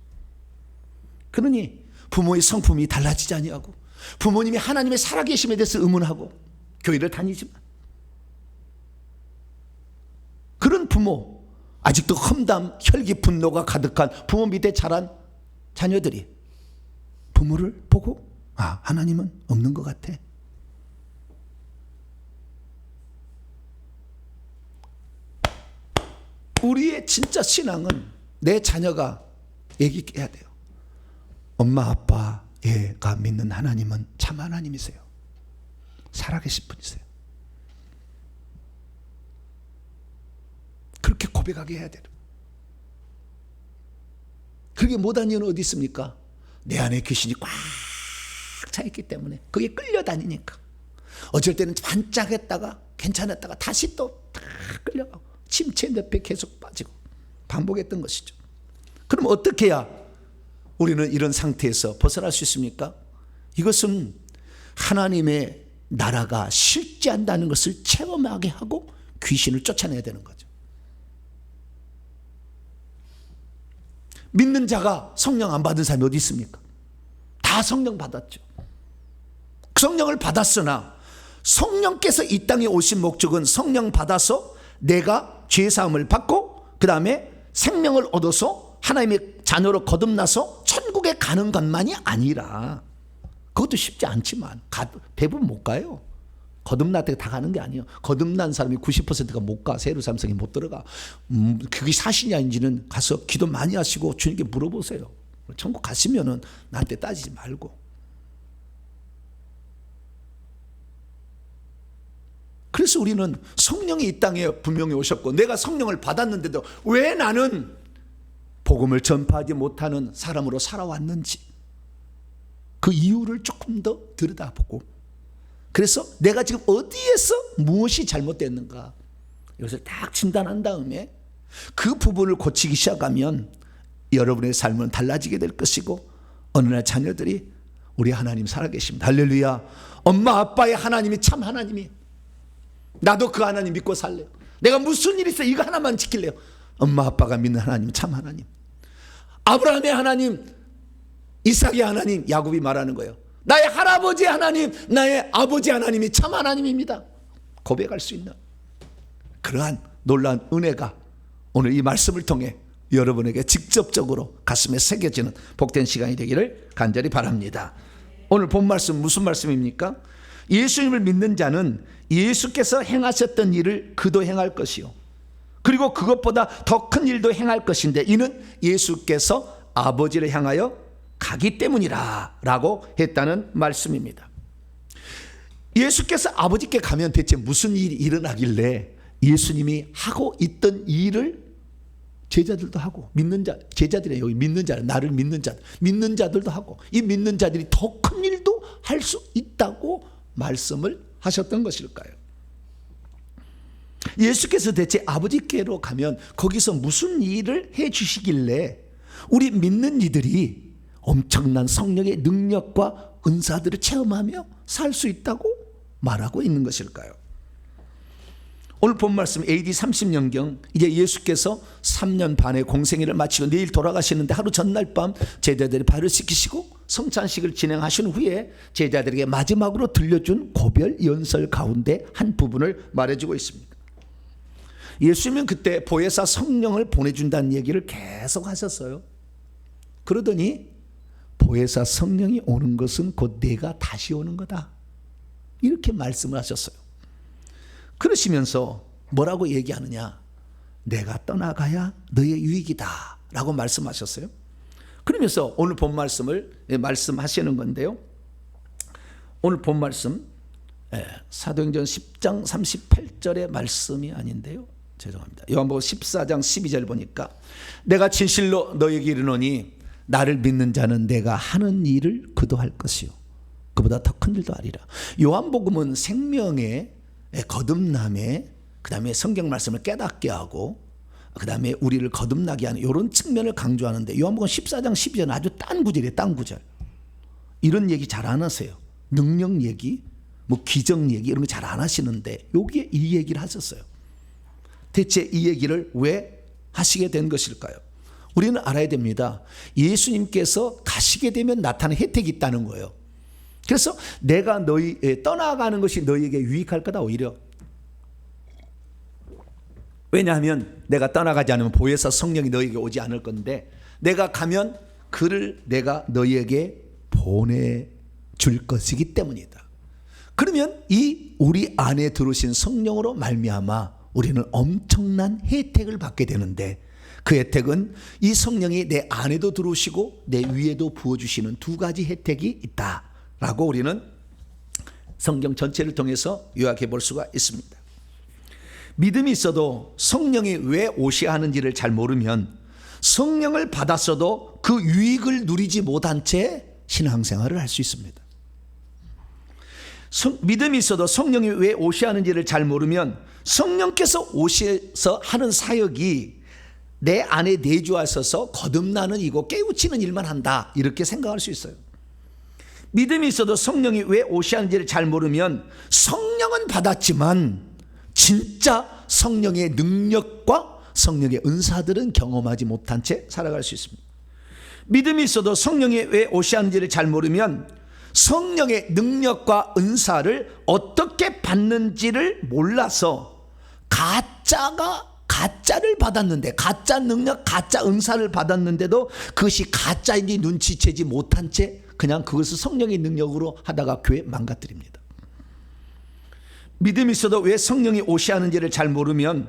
그러니 부모의 성품이 달라지지 아니하고, 부모님이 하나님의 살아계심에 대해서 의문하고 교회를 다니지만, 그런 부모, 아직도 험담, 혈기, 분노가 가득한 부모 밑에 자란 자녀들이 부모를 보고, 아, 하나님은 없는 것 같아. 우리의 진짜 신앙은 내 자녀가 얘기해야 돼요. 엄마 아빠가 믿는 하나님은 참 하나님이세요. 살아계신 분이세요. 그렇게 고백하게 해야 돼요. 그게 못한 이유는 어디 있습니까? 내 안에 귀신이 꽉 차 있기 때문에, 그게 끌려다니니까. 어쩔 때는 반짝했다가 괜찮았다가 다시 또 다 끌려가고 침체 늪에 계속 빠지고 반복했던 것이죠. 그럼 어떻게 해야 우리는 이런 상태에서 벗어날 수 있습니까? 이것은 하나님의 나라가 실제한다는 것을 체험하게 하고 귀신을 쫓아내야 되는 거죠. 믿는 자가 성령 안 받은 사람이 어디 있습니까? 다 성령 받았죠. 성령을 받았으나 성령께서 이 땅에 오신 목적은 성령 받아서 내가 죄사함을 받고 그 다음에 생명을 얻어서 하나님의 자녀로 거듭나서 천국에 가는 것만이 아니라, 그것도 쉽지 않지만 대부분 못 가요. 거듭날 때 다 가는 게 아니에요. 거듭난 사람이 90%가 못 가. 새 예루살렘성에 못 들어가. 그게 사실이 아닌지는 가서 기도 많이 하시고 주님께 물어보세요. 천국 가시면은 나한테 따지지 말고. 그래서 우리는 성령이 이 땅에 분명히 오셨고 내가 성령을 받았는데도 왜 나는 복음을 전파하지 못하는 사람으로 살아왔는지, 그 이유를 조금 더 들여다보고, 그래서 내가 지금 어디에서 무엇이 잘못됐는가 이것을 딱 진단한 다음에 그 부분을 고치기 시작하면 여러분의 삶은 달라지게 될 것이고, 어느 날 자녀들이 우리 하나님 살아계십니다. 할렐루야. 엄마 아빠의 하나님이 참 하나님이, 나도 그 하나님 믿고 살래요. 내가 무슨 일이 있어 이거 하나만 지킬래요. 엄마 아빠가 믿는 하나님 참 하나님, 아브라함의 하나님, 이삭의 하나님, 야곱이 말하는 거예요. 나의 할아버지 하나님, 나의 아버지 하나님이 참 하나님입니다. 고백할 수 있는 그러한 놀라운 은혜가 오늘 이 말씀을 통해 여러분에게 직접적으로 가슴에 새겨지는 복된 시간이 되기를 간절히 바랍니다. 오늘 본 말씀 무슨 말씀입니까? 예수님을 믿는 자는 예수께서 행하셨던 일을 그도 행할 것이요, 그리고 그것보다 더 큰 일도 행할 것인데 이는 예수께서 아버지를 향하여 가기 때문이라 라고 했다는 말씀입니다. 예수께서 아버지께 가면 대체 무슨 일이 일어나길래 예수님이 하고 있던 일을 제자들도 하고, 믿는 자, 제자들이 여기 믿는 자, 나를 믿는 자, 믿는 자들도 하고, 이 믿는 자들이 더 큰 일도 할 수 있다고 말씀을 하셨던 것일까요? 예수께서 대체 아버지께로 가면 거기서 무슨 일을 해 주시길래 우리 믿는 이들이 엄청난 성령의 능력과 은사들을 체험하며 살 수 있다고 말하고 있는 것일까요? 오늘 본 말씀 AD 30년경 이제 예수께서 3년 반의 공생애를 마치고 내일 돌아가시는데 하루 전날 밤 제자들이 발을 씻기시고 성찬식을 진행하신 후에 제자들에게 마지막으로 들려준 고별 연설 가운데 한 부분을 말해주고 있습니다. 예수님은 그때 보혜사 성령을 보내준다는 얘기를 계속 하셨어요. 그러더니 보혜사 성령이 오는 것은 곧 내가 다시 오는 거다, 이렇게 말씀을 하셨어요. 그러시면서 뭐라고 얘기하느냐? 내가 떠나가야 너의 유익이다 라고 말씀하셨어요. 그러면서 오늘 본 말씀을 말씀하시는 건데요, 오늘 본 말씀 사도행전 10장 38절의 말씀이 아닌데요, 죄송합니다. 요한복음 14장 12절 보니까 내가 진실로 너에게 이르노니 나를 믿는 자는 내가 하는 일을 그도 할 것이요 그보다 더 큰 일도 하리라. 요한복음은 생명의 거듭남에, 그 다음에 성경 말씀을 깨닫게 하고, 그 다음에 우리를 거듭나게 하는 이런 측면을 강조하는데, 요한복음 14장 12절은 아주 딴 구절이에요. 딴 구절. 이런 얘기 잘 안 하세요. 능력 얘기, 뭐 기적 얘기 이런 거 잘 안 하시는데 여기에 이 얘기를 하셨어요. 대체 이 얘기를 왜 하시게 된 것일까요? 우리는 알아야 됩니다. 예수님께서 가시게 되면 나타나는 혜택이 있다는 거예요. 그래서 내가 너희 떠나가는 것이 너희에게 유익할 거다. 오히려 왜냐하면 내가 떠나가지 않으면 보혜사 성령이 너희에게 오지 않을 건데, 내가 가면 그를 내가 너희에게 보내줄 것이기 때문이다. 그러면 이 우리 안에 들어오신 성령으로 말미암아 우리는 엄청난 혜택을 받게 되는데, 그 혜택은 이 성령이 내 안에도 들어오시고 내 위에도 부어주시는 두 가지 혜택이 있다라고 우리는 성경 전체를 통해서 요약해 볼 수가 있습니다. 믿음이 있어도 성령이 왜 오셔야 하는지를 잘 모르면 성령을 받았어도 그 유익을 누리지 못한 채 신앙생활을 할 수 있습니다. 믿음이 있어도 성령이 왜 오셔야 하는지를 잘 모르면 성령께서 오셔서 하는 사역이 내 안에 내주하셔서 거듭나는 이고 깨우치는 일만 한다, 이렇게 생각할 수 있어요. 믿음이 있어도 성령이 왜 오셔야 하는지를 잘 모르면 성령은 받았지만 진짜 성령의 능력과 성령의 은사들은 경험하지 못한 채 살아갈 수 있습니다. 믿음이 있어도 성령이 왜 오셔야 하는지를 잘 모르면 성령의 능력과 은사를 어떻게 받는지를 몰라서 가짜를 받았는데, 가짜 능력, 가짜 은사를 받았는데도 그것이 가짜인지 눈치채지 못한 채 그냥 그것을 성령의 능력으로 하다가 교회 망가뜨립니다. 믿음이 있어도 왜 성령이 오셔야 하는지를 잘 모르면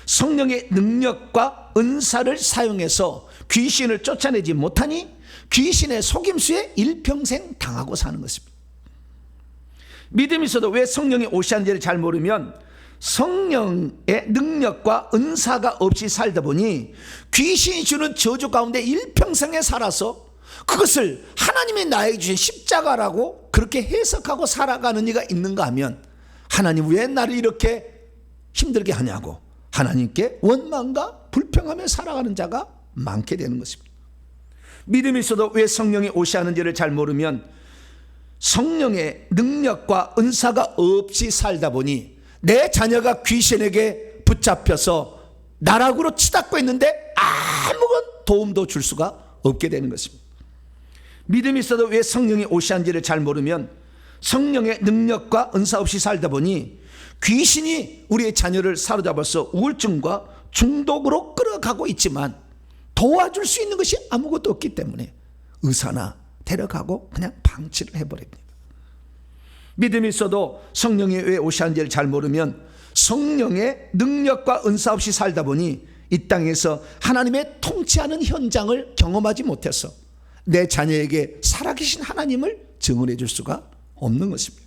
성령의 능력과 은사를 사용해서 귀신을 쫓아내지 못하니 귀신의 속임수에 일평생 당하고 사는 것입니다. 믿음이 있어도 왜 성령이 오셔야 하는지를 잘 모르면 성령의 능력과 은사가 없이 살다 보니 귀신이 주는 저주 가운데 일평생에 살아서 그것을 하나님이 나에게 주신 십자가라고 그렇게 해석하고 살아가는 이가 있는가 하면, 하나님 왜 나를 이렇게 힘들게 하냐고 하나님께 원망과 불평하며 살아가는 자가 많게 되는 것입니다. 믿음이 있어도 왜 성령이 오셔야 하는지를 잘 모르면 성령의 능력과 은사가 없이 살다 보니 내 자녀가 귀신에게 붙잡혀서 나락으로 치닫고 있는데 아무런 도움도 줄 수가 없게 되는 것입니다. 믿음이 있어도 왜 성령이 오셔야 하는지를 잘 모르면 성령의 능력과 은사 없이 살다 보니 귀신이 우리의 자녀를 사로잡아서 우울증과 중독으로 끌어가고 있지만 도와줄 수 있는 것이 아무것도 없기 때문에 의사나 데려가고 그냥 방치를 해버립니다. 믿음이 있어도 성령이 왜 오셔야 하는지를 잘 모르면 성령의 능력과 은사 없이 살다 보니 이 땅에서 하나님의 통치하는 현장을 경험하지 못해서 내 자녀에게 살아계신 하나님을 증언해 줄 수가 없는 것입니다.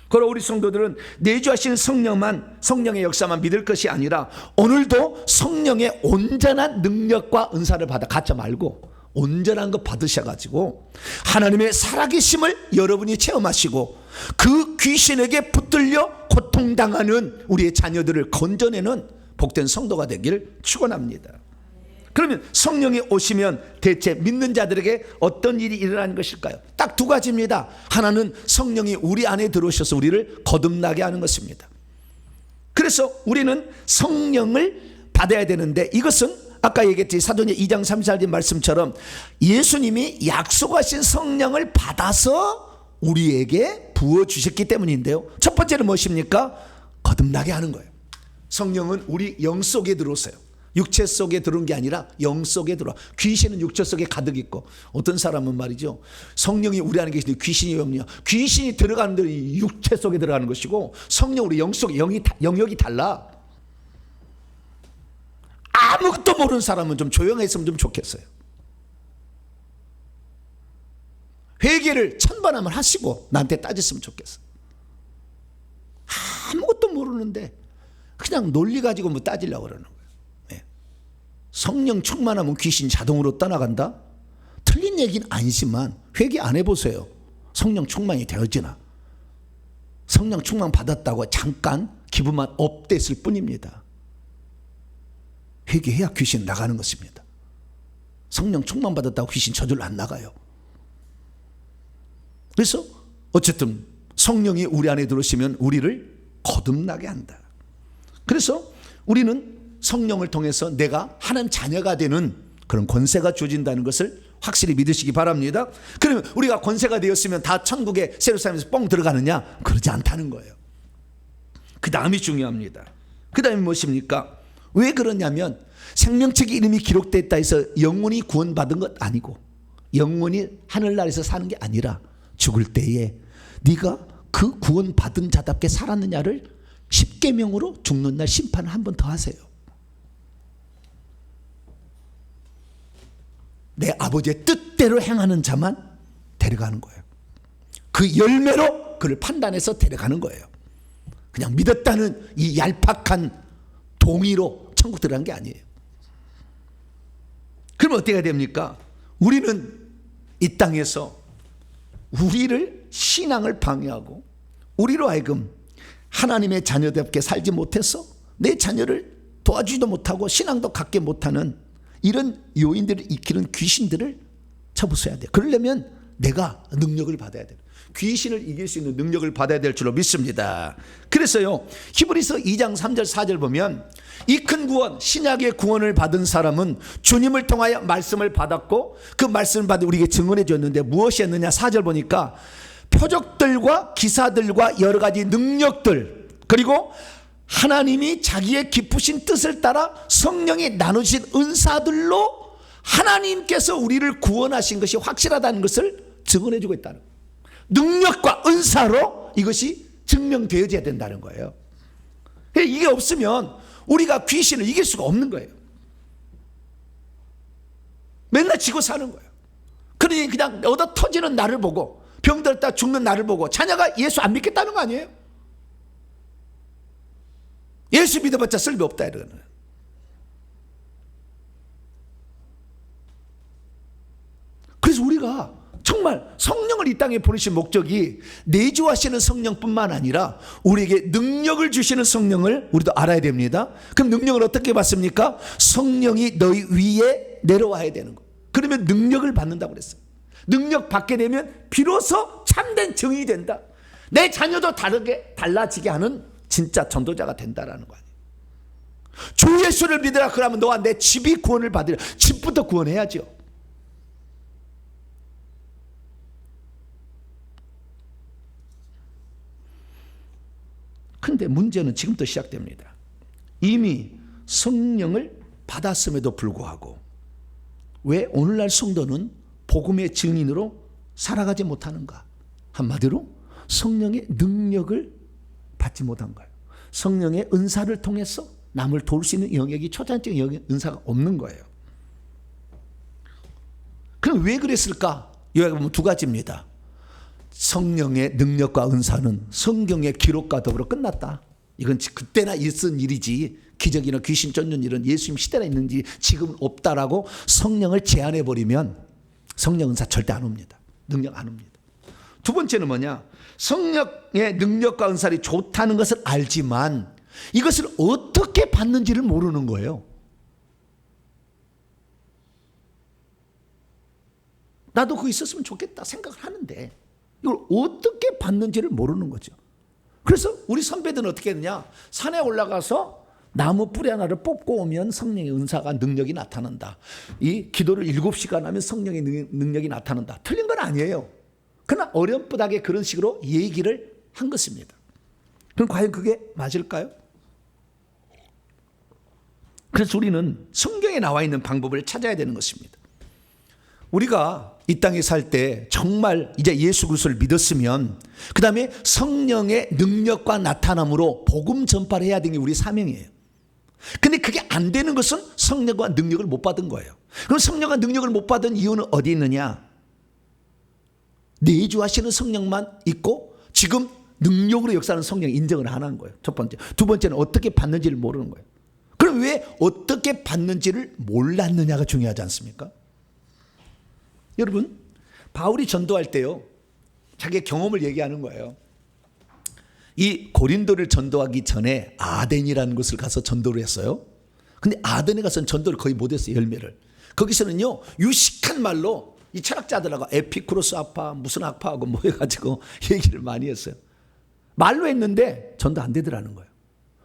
그러나 우리 성도들은 내주하시는 성령의 역사만 믿을 것이 아니라 오늘도 성령의 온전한 능력과 은사를 받아, 가짜 말고 온전한 거 받으셔가지고 하나님의 살아계심을 여러분이 체험하시고 그 귀신에게 붙들려 고통당하는 우리의 자녀들을 건져내는 복된 성도가 되길 축원합니다. 그러면 성령이 오시면 대체 믿는 자들에게 어떤 일이 일어나는 것일까요? 딱 두 가지입니다. 하나는 성령이 우리 안에 들어오셔서 우리를 거듭나게 하는 것입니다. 그래서 우리는 성령을 받아야 되는데, 이것은 아까 얘기했지, 사도행전 2장 34절 말씀처럼 예수님이 약속하신 성령을 받아서 우리에게 부어주셨기 때문인데요, 첫 번째는 무엇입니까? 거듭나게 하는 거예요. 성령은 우리 영 속에 들어오세요. 육체 속에 들어온 게 아니라 영 속에 들어와. 귀신은 육체 속에 가득 있고, 어떤 사람은 말이죠, 성령이 우리 안에 계시는데 귀신이 영이야. 귀신이 들어가는 데는 육체 속에 들어가는 것이고 성령 우리 영 속에 영역이 달라. 아무것도 모르는 사람은 좀 조용했으면 좀 좋겠어요. 회개를 1000번 하면 하시고 나한테 따졌으면 좋겠어. 아무것도 모르는데 그냥 논리 가지고 뭐 따지려고 그러는 거예요. 성령 충만하면 귀신 자동으로 떠나간다? 틀린 얘기는 아니지만 회개 안 해보세요. 성령 충만이 되어지나? 성령 충만 받았다고 잠깐 기분만 업됐을 뿐입니다. 회개해야 귀신 나가는 것입니다. 성령 충만 받았다고 귀신 저절로 안 나가요. 그래서 어쨌든 성령이 우리 안에 들어오시면 우리를 거듭나게 한다. 그래서 우리는 성령을 통해서 내가 하나님 자녀가 되는 그런 권세가 주어진다는 것을 확실히 믿으시기 바랍니다. 그러면 우리가 권세가 되었으면 다 천국에 새로 살면서 뻥 들어가느냐? 그러지 않다는 거예요. 그 다음이 중요합니다. 그 다음이 무엇입니까? 왜 그러냐면 생명책의 이름이 기록됐다 해서 영원히 구원받은 것 아니고, 영원히 하늘나라에서 사는 게 아니라 죽을 때에 네가 그 구원받은 자답게 살았느냐를 10계명으로 죽는 날 심판을 한 번 더 하세요. 내 아버지의 뜻대로 행하는 자만 데려가는 거예요. 그 열매로 그를 판단해서 데려가는 거예요. 그냥 믿었다는 이 얄팍한 동의로 천국 들어간 게 아니에요. 그러면 어떻게 해야 됩니까? 우리는 이 땅에서 우리를 신앙을 방해하고 우리로 하여금 하나님의 자녀답게 살지 못해서 내 자녀를 도와주지도 못하고 신앙도 갖게 못하는 이런 요인들을 익히는 귀신들을 쳐부숴야 돼. 그러려면 내가 능력을 받아야 돼. 귀신을 이길 수 있는 능력을 받아야 될 줄로 믿습니다. 그래서요, 히브리서 2장 3절 4절 보면 이 큰 구원, 신약의 구원을 받은 사람은 주님을 통하여 말씀을 받았고 그 말씀을 받아 우리에게 증언해 줬는데 무엇이었느냐. 4절 보니까 표적들과 기사들과 여러 가지 능력들, 그리고 하나님이 자기의 깊으신 뜻을 따라 성령이 나누신 은사들로 하나님께서 우리를 구원하신 것이 확실하다는 것을 증언해 주고 있다는 거예요. 능력과 은사로 이것이 증명되어져야 된다는 거예요. 이게 없으면 우리가 귀신을 이길 수가 없는 거예요. 맨날 지고 사는 거예요. 그러니 그냥 얻어 터지는 나를 보고 병들었다 죽는 나를 보고 자녀가 예수 안 믿겠다는 거 아니에요? 예수 믿어봤자 쓸모 없다 이러는. 그래서 우리가 정말 성령을 이 땅에 보내신 목적이 내주하시는 성령뿐만 아니라 우리에게 능력을 주시는 성령을 우리도 알아야 됩니다. 그럼 능력을 어떻게 받습니까? 성령이 너희 위에 내려와야 되는 거. 그러면 능력을 받는다고 그랬어요. 능력 받게 되면 비로소 참된 증인이 된다. 내 자녀도 달라지게 하는 진짜 전도자가 된다라는 거 아니에요. 주 예수를 믿으라 그러면 너와 내 집이 구원을 받으려. 집부터 구원해야죠. 근데 문제는 지금부터 시작됩니다. 이미 성령을 받았음에도 불구하고 왜 오늘날 성도는 복음의 증인으로 살아가지 못하는가? 한마디로 성령의 능력을 받지 못한 거예요. 성령의 은사를 통해서 남을 도울 수 있는 영역이 초자연적인 은사가 없는 거예요. 그럼 왜 그랬을까? 요약해 보면 두 가지입니다. 성령의 능력과 은사는 성경의 기록과 더불어 끝났다. 이건 그때나 있은 일이지 기적이나 귀신 쫓는 일은 예수님 시대나 있는지 지금은 없다라고 성령을 제한해버리면 성령 은사 절대 안 옵니다. 능력 안 옵니다. 두 번째는 뭐냐? 성령의 능력과 은사를 좋다는 것을 알지만 이것을 어떻게 받는지를 모르는 거예요. 나도 그거 있었으면 좋겠다 생각을 하는데 이걸 어떻게 받는지를 모르는 거죠. 그래서 우리 선배들은 어떻게 했느냐? 산에 올라가서 나무 뿌리 하나를 뽑고 오면 성령의 은사가 능력이 나타난다. 이 기도를 7시간 하면 성령의 능력이 나타난다. 틀린 건 아니에요. 그러나 어렴풋하게 그런 식으로 얘기를 한 것입니다. 그럼 과연 그게 맞을까요? 그래서 우리는 성경에 나와 있는 방법을 찾아야 되는 것입니다. 우리가 이 땅에 살 때 정말 이제 예수 그리스도를 믿었으면 그 다음에 성령의 능력과 나타남으로 복음 전파를 해야 되는 게 우리 사명이에요. 근데 그게 안 되는 것은 성령과 능력을 못 받은 거예요. 그럼 성령과 능력을 못 받은 이유는 어디 있느냐? 내주하시는 성령만 있고 지금 능력으로 역사하는 성령 인정을 안 한 거예요. 첫 번째. 두 번째는 어떻게 받는지를 모르는 거예요. 그럼 왜 어떻게 받는지를 몰랐느냐가 중요하지 않습니까? 여러분, 바울이 전도할 때요, 자기의 경험을 얘기하는 거예요. 이 고린도를 전도하기 전에 아덴이라는 곳을 가서 전도를 했어요. 근데 아덴에 가서는 전도를 거의 못했어요. 열매를. 거기서는요 유식한 말로 이 철학자들하고 에피쿠로스 학파 무슨 학파하고 모여가지고 얘기를 많이 했어요. 말로 했는데 전도 안 되더라는 거예요.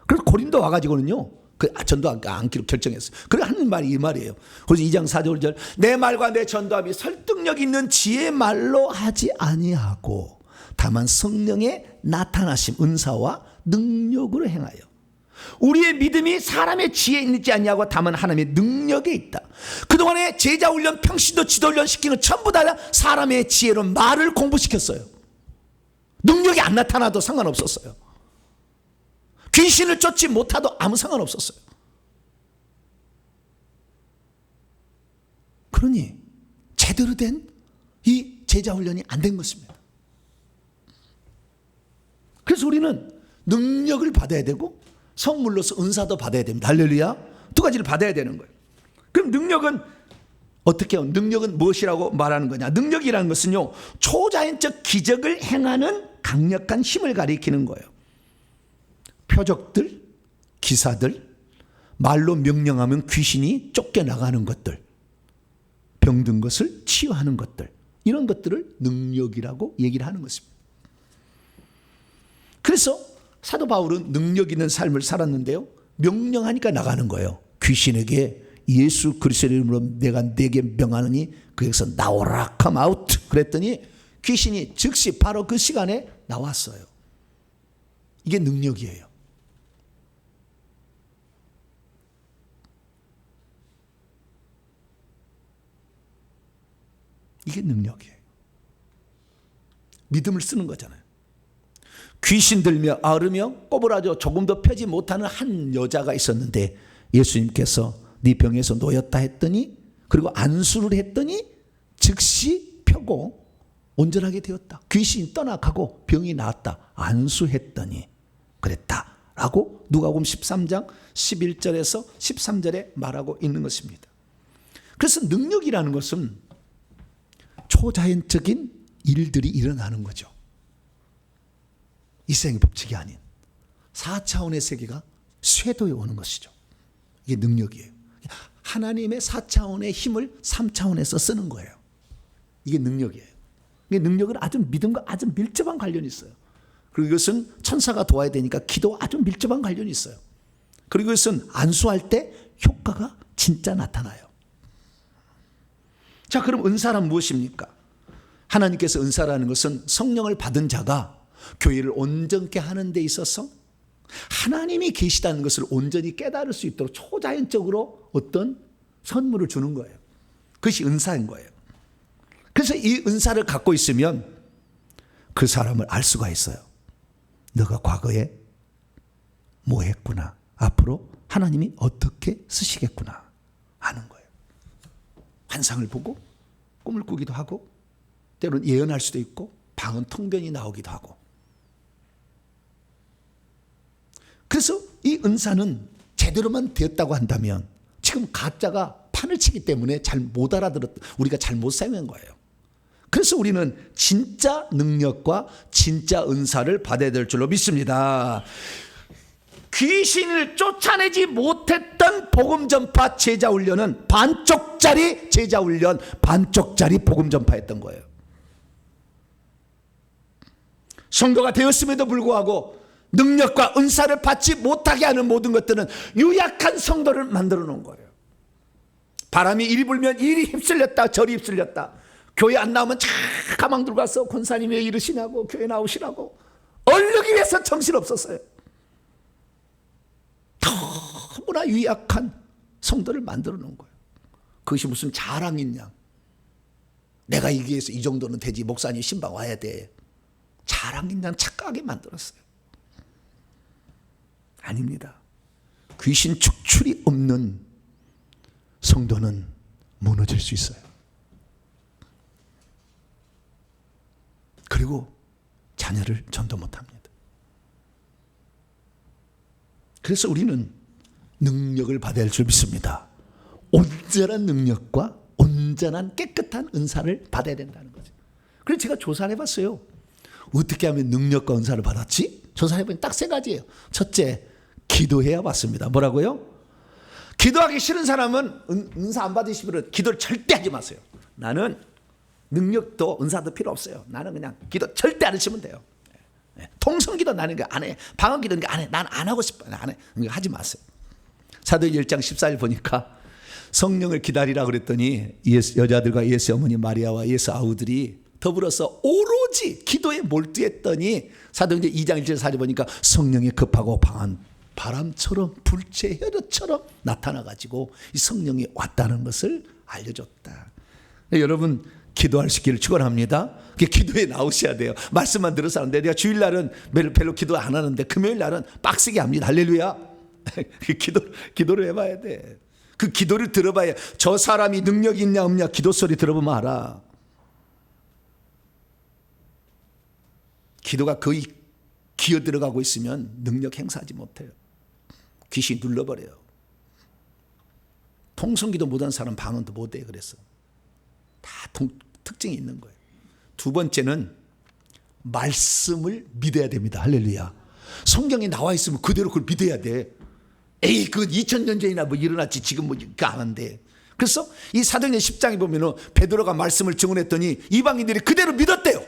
그래서 고린도 와가지고는요 그 전도 않기로 결정했어요. 그래 하는 말이 이 말이에요. 그래서 2장 4절 5절 내 말과 내 전도함이 설득력 있는 지혜 말로 하지 아니하고 다만 성령의 나타나심 은사와 능력으로 행하여 우리의 믿음이 사람의 지혜에 있지 아니하고 다만 하나님의 능력에 있다. 그동안에 제자 훈련 평신도 지도 훈련 시키는 전부 다 사람의 지혜로 말을 공부시켰어요. 능력이 안 나타나도 상관없었어요. 귀신을 쫓지 못하도 아무 상관없었어요. 그러니 제대로 된 이 제자 훈련이 안 된 것입니다. 그래서 우리는 능력을 받아야 되고 선물로서 은사도 받아야 됩니다. 할렐루야. 두 가지를 받아야 되는 거예요. 그럼 능력은 어떻게 해요? 능력은 무엇이라고 말하는 거냐? 능력이라는 것은요, 초자연적 기적을 행하는 강력한 힘을 가리키는 거예요. 표적들, 기사들, 말로 명령하면 귀신이 쫓겨나가는 것들, 병든 것을 치유하는 것들, 이런 것들을 능력이라고 얘기를 하는 것입니다. 그래서 사도 바울은 능력 있는 삶을 살았는데요, 명령하니까 나가는 거예요. 귀신에게 예수 그리스도의 이름으로 내가 네게 명하느니 그에서 나오라, come out. 그랬더니 귀신이 즉시 바로 그 시간에 나왔어요. 이게 능력이에요. 이게 능력이에요. 믿음을 쓰는 거잖아요. 귀신 들며 앓으며 꼬부라져 조금도 펴지 못하는 한 여자가 있었는데 예수님께서 네 병에서 놓였다 했더니, 그리고 안수를 했더니 즉시 펴고 온전하게 되었다. 귀신이 떠나가고 병이 나았다. 안수했더니 그랬다라고 누가복음 13장 11절에서 13절에 말하고 있는 것입니다. 그래서 능력이라는 것은 초자연적인 일들이 일어나는 거죠. 이생의 법칙이 아닌 4차원의 세계가 쇄도해 오는 것이죠. 이게 능력이에요. 하나님의 4차원의 힘을 3차원에서 쓰는 거예요. 이게 능력이에요. 이게 능력은 아주 믿음과 아주 밀접한 관련이 있어요. 그리고 이것은 천사가 도와야 되니까 기도와 아주 밀접한 관련이 있어요. 그리고 이것은 안수할 때 효과가 진짜 나타나요. 자, 그럼 은사란 무엇입니까? 하나님께서 은사라는 것은 성령을 받은 자가 교회를 온전케 하는 데 있어서 하나님이 계시다는 것을 온전히 깨달을 수 있도록 초자연적으로 어떤 선물을 주는 거예요. 그것이 은사인 거예요. 그래서 이 은사를 갖고 있으면 그 사람을 알 수가 있어요. 너가 과거에 뭐 했구나, 앞으로 하나님이 어떻게 쓰시겠구나 아는 거예요. 환상을 보고 꿈을 꾸기도 하고, 때로는 예언할 수도 있고, 방언 통변이 나오기도 하고. 그래서 이 은사는 제대로만 되었다고 한다면, 지금 가짜가 판을 치기 때문에 잘 못 우리가 잘 못 사용한 거예요. 그래서 우리는 진짜 능력과 진짜 은사를 받아야 될 줄로 믿습니다. 귀신을 쫓아내지 못했던 복음 전파 제자 훈련은 반쪽짜리 제자 훈련, 반쪽짜리 복음 전파였던 거예요. 성도가 되었음에도 불구하고 능력과 은사를 받지 못하게 하는 모든 것들은 유약한 성도를 만들어 놓은 거예요. 바람이 이리 불면 이리 휩쓸렸다 저리 휩쓸렸다. 교회 안 나오면 쫙 가망 들고 가서 권사님 왜 이러시냐고, 교회 나오시라고 얼르기 위해서 정신없었어요. 너무나 유약한 성도를 만들어 놓은 거예요. 그것이 무슨 자랑이냐. 내가 이기해서 이 정도는 되지, 목사님 신방 와야 돼. 자랑이냐 착각하게 만들었어요. 아닙니다. 귀신 축출이 없는 성도는 무너질 수 있어요. 그리고 자녀를 전도 못합니다. 그래서 우리는 능력을 받아야 할 줄 믿습니다. 온전한 능력과 온전한 깨끗한 은사를 받아야 된다는 거죠. 그래서 제가 조사를 해봤어요. 어떻게 하면 능력과 은사를 받았지? 조사해보니 딱 세 가지예요. 첫째, 기도해야 받습니다. 뭐라고요? 기도하기 싫은 사람은 은사 안 받으시면 기도를 절대 하지 마세요. 나는 능력도 은사도 필요 없어요. 나는 그냥 기도 절대 안 하시면 돼요. 통성기도 나는 안 해. 방언기도는 안 해. 난 안 하고 싶어요. 안 해. 하지 마세요. 사도행 1장 14절 보니까 성령을 기다리라 그랬더니 여자들과 예수 어머니 마리아와 예수 아우들이 더불어서 오로지 기도에 몰두했더니 사도행전 2장 1절 4절 보니까 성령이 급하고 방한 바람처럼 불체 혈여처럼 나타나가지고 이 성령이 왔다는 것을 알려줬다. 여러분 기도할 수 있기를 축원합니다. 기도에 나오셔야 돼요. 말씀만 들어서 하는데, 내가 주일날은 별로 기도 안 하는데 금요일날은 빡세게 합니다. 할렐루야. 기도를 해봐야 돼. 그 기도를 들어봐야, 저 사람이 능력이 있냐 없냐 기도 소리 들어보면 알아. 기도가 거의 기어 들어가고 있으면 능력 행사하지 못해요. 귀신이 눌러버려요. 통성기도 못한 사람 방언도 못해. 그래서 특징이 있는 거예요. 두 번째는 말씀을 믿어야 됩니다. 할렐루야. 성경에 나와 있으면 그대로 그걸 믿어야 돼. 에이, 그 2000년 전이나 뭐 일어났지 지금 뭐 안 한대. 그래서 이 사도행전 10장에 보면은 베드로가 말씀을 증언했더니 이방인들이 그대로 믿었대요.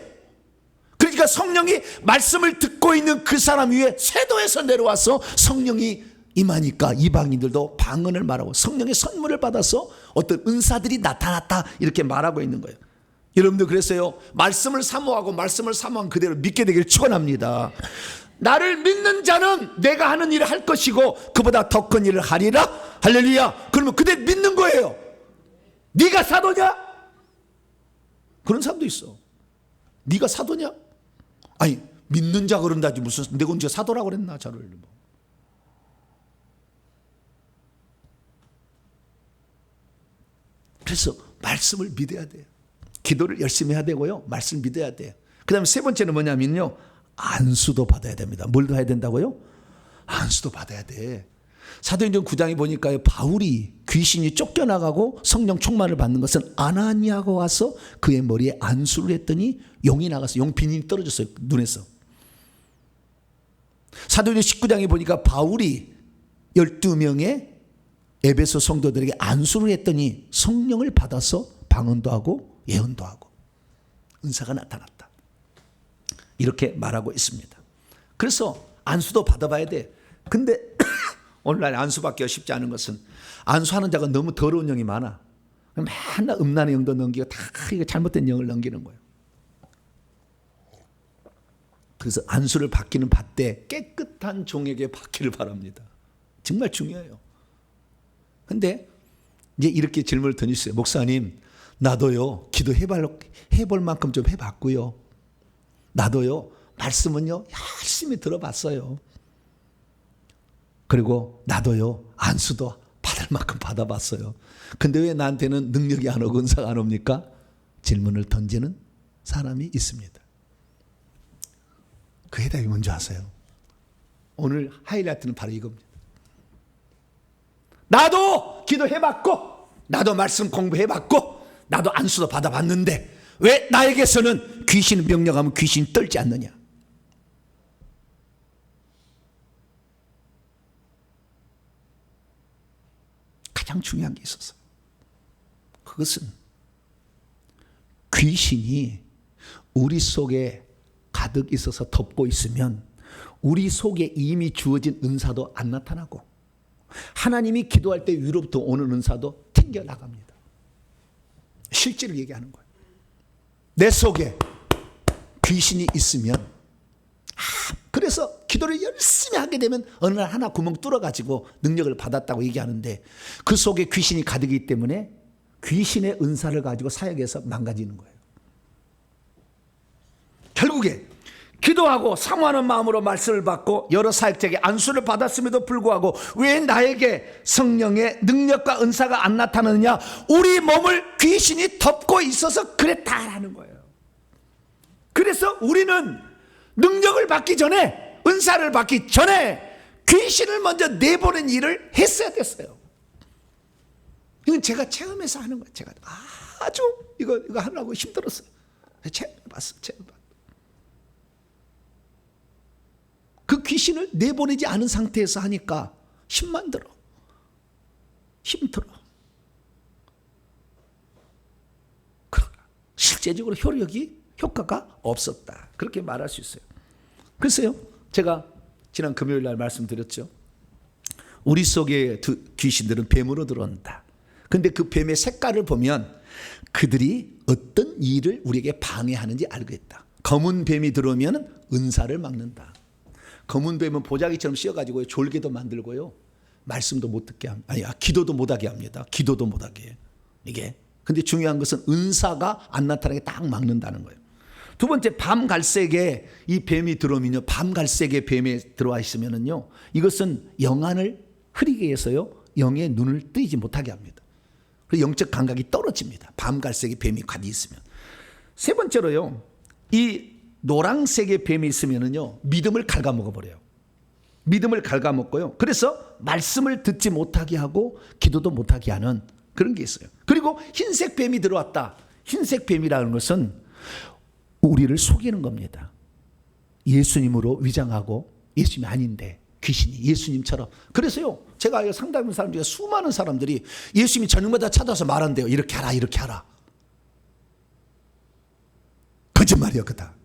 그러니까 성령이 말씀을 듣고 있는 그 사람 위에 쇄도에서 내려와서 성령이 임하니까 이방인들도 방언을 말하고 성령의 선물을 받아서 어떤 은사들이 나타났다 이렇게 말하고 있는 거예요. 여러분들 그랬어요. 말씀을 사모하고 말씀을 사모한 그대로 믿게 되기를 축원합니다. 나를 믿는 자는 내가 하는 일을 할 것이고 그보다 더 큰 일을 하리라. 할렐루야. 그러면 그대로 믿는 거예요. 네가 사도냐? 그런 사람도 있어. 네가 사도냐? 아니 믿는 자 그런다지 무슨 내가 언제 사도라고 그랬나 저를 뭐. 그래서 말씀을 믿어야 돼요. 기도를 열심히 해야 되고요. 말씀을 믿어야 돼요. 그 다음에 세 번째는 뭐냐면요. 안수도 받아야 됩니다. 뭘 해야 된다고요? 안수도 받아야 돼. 사도행전 9장에 보니까 바울이 귀신이 쫓겨나가고 성령 충만을 받는 것은 아나니아가 와서 그의 머리에 안수를 했더니 용이 나가서 용 비린이 떨어졌어요. 눈에서. 사도행전 19장에 보니까 바울이 12명의 에베소 성도들에게 안수를 했더니 성령을 받아서 방언도 하고 예언도 하고 은사가 나타났다. 이렇게 말하고 있습니다. 그래서 안수도 받아봐야 돼. 근데 오늘날 안수받기가 쉽지 않은 것은 안수하는 자가 너무 더러운 영이 많아. 맨날 음란의 영도 넘기고 다 이거 잘못된 영을 넘기는 거예요. 그래서 안수를 받기는 받되 깨끗한 종에게 받기를 바랍니다. 정말 중요해요. 근데 이제 이렇게 질문을 던졌어요. 목사님, 나도요 기도해볼 만큼 좀 해봤고요. 나도요 말씀은요 열심히 들어봤어요. 그리고 나도요 안수도 받을 만큼 받아봤어요. 근데 왜 나한테는 능력이 안 오고 은사가 안 옵니까? 질문을 던지는 사람이 있습니다. 그 해답이 뭔지 아세요? 오늘 하이라이트는 바로 이겁니다. 나도 기도해봤고 나도 말씀 공부해봤고 나도 안수도 받아봤는데 왜 나에게서는 귀신 명령하면 귀신 떨지 않느냐? 가장 중요한 게 있었어요. 그것은 귀신이 우리 속에 가득 있어서 덮고 있으면 우리 속에 이미 주어진 은사도 안 나타나고 하나님이 기도할 때 위로부터 오는 은사도 튕겨나갑니다. 실제로 얘기하는 거예요. 내 속에 귀신이 있으면 그래서 기도를 열심히 하게 되면 어느 날 하나 구멍 뚫어가지고 능력을 받았다고 얘기하는데 그 속에 귀신이 가득이기 때문에 귀신의 은사를 가지고 사역해서 망가지는 거예요. 결국에 기도하고 사모하는 마음으로 말씀을 받고 여러 사역자에게 안수를 받았음에도 불구하고 왜 나에게 성령의 능력과 은사가 안 나타나느냐? 우리 몸을 귀신이 덮고 있어서 그랬다라는 거예요. 그래서 우리는 능력을 받기 전에 은사를 받기 전에 귀신을 먼저 내보낸 일을 했어야 됐어요. 이건 제가 체험해서 하는 거예요. 제가 아주 이거 하려고 힘들었어요. 체험해봤어요. 그 귀신을 내보내지 않은 상태에서 하니까 힘만 들어. 힘들어. 그러나 실제적으로 효과가 없었다. 그렇게 말할 수 있어요. 글쎄요. 제가 지난 금요일 날 말씀드렸죠. 우리 속에 귀신들은 뱀으로 들어온다. 근데 그 뱀의 색깔을 보면 그들이 어떤 일을 우리에게 방해하는지 알겠다. 검은 뱀이 들어오면 은사를 막는다. 검은 뱀은 보자기처럼 씌어가지고 졸개도 만들고요. 말씀도 못 듣게 합니다. 아니, 기도도 못하게 합니다. 기도도 못하게 해요. 이게. 근데 중요한 것은 은사가 안 나타나게 딱 막는다는 거예요. 두 번째, 밤갈색에 이 뱀이 들어오면요. 밤갈색의 뱀에 들어와 있으면은요. 이것은 영안을 흐리게 해서요. 영의 눈을 뜨이지 못하게 합니다. 그래서 영적 감각이 떨어집니다. 밤갈색의 뱀이 가득 있으면. 세 번째로요. 이 노란색의 뱀이 있으면은요. 믿음을 갉아먹어 버려요. 믿음을 갉아먹고요. 그래서 말씀을 듣지 못하게 하고 기도도 못하게 하는 그런 게 있어요. 그리고 흰색 뱀이 들어왔다. 흰색 뱀이라는 것은 우리를 속이는 겁니다. 예수님으로 위장하고 예수님이 아닌데 귀신이 예수님처럼. 그래서요, 제가 상담하는 사람 중에 수많은 사람들이 예수님이 저녁마다 찾아서 말한대요. 이렇게 하라, 이렇게 하라. 거짓말이야, 그다.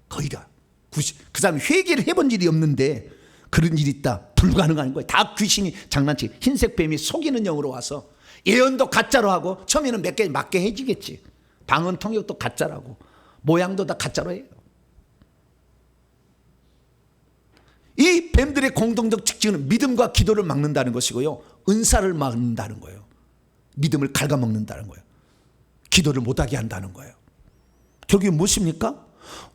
거의가. 그 사람이 회개를 해본 일이 없는데 그런 일이 있다. 불가능한 거예요. 다 귀신이 장난치기. 흰색 뱀이 속이는 영으로 와서 예언도 가짜로 하고 처음에는 몇 개 맞게 해지겠지. 방언 통역도 가짜라고. 모양도 다 가짜로 해요. 이 뱀들의 공동적 특징은 믿음과 기도를 막는다는 것이고요. 은사를 막는다는 거예요. 믿음을 갉아먹는다는 거예요. 기도를 못하게 한다는 거예요. 결국에 무엇입니까?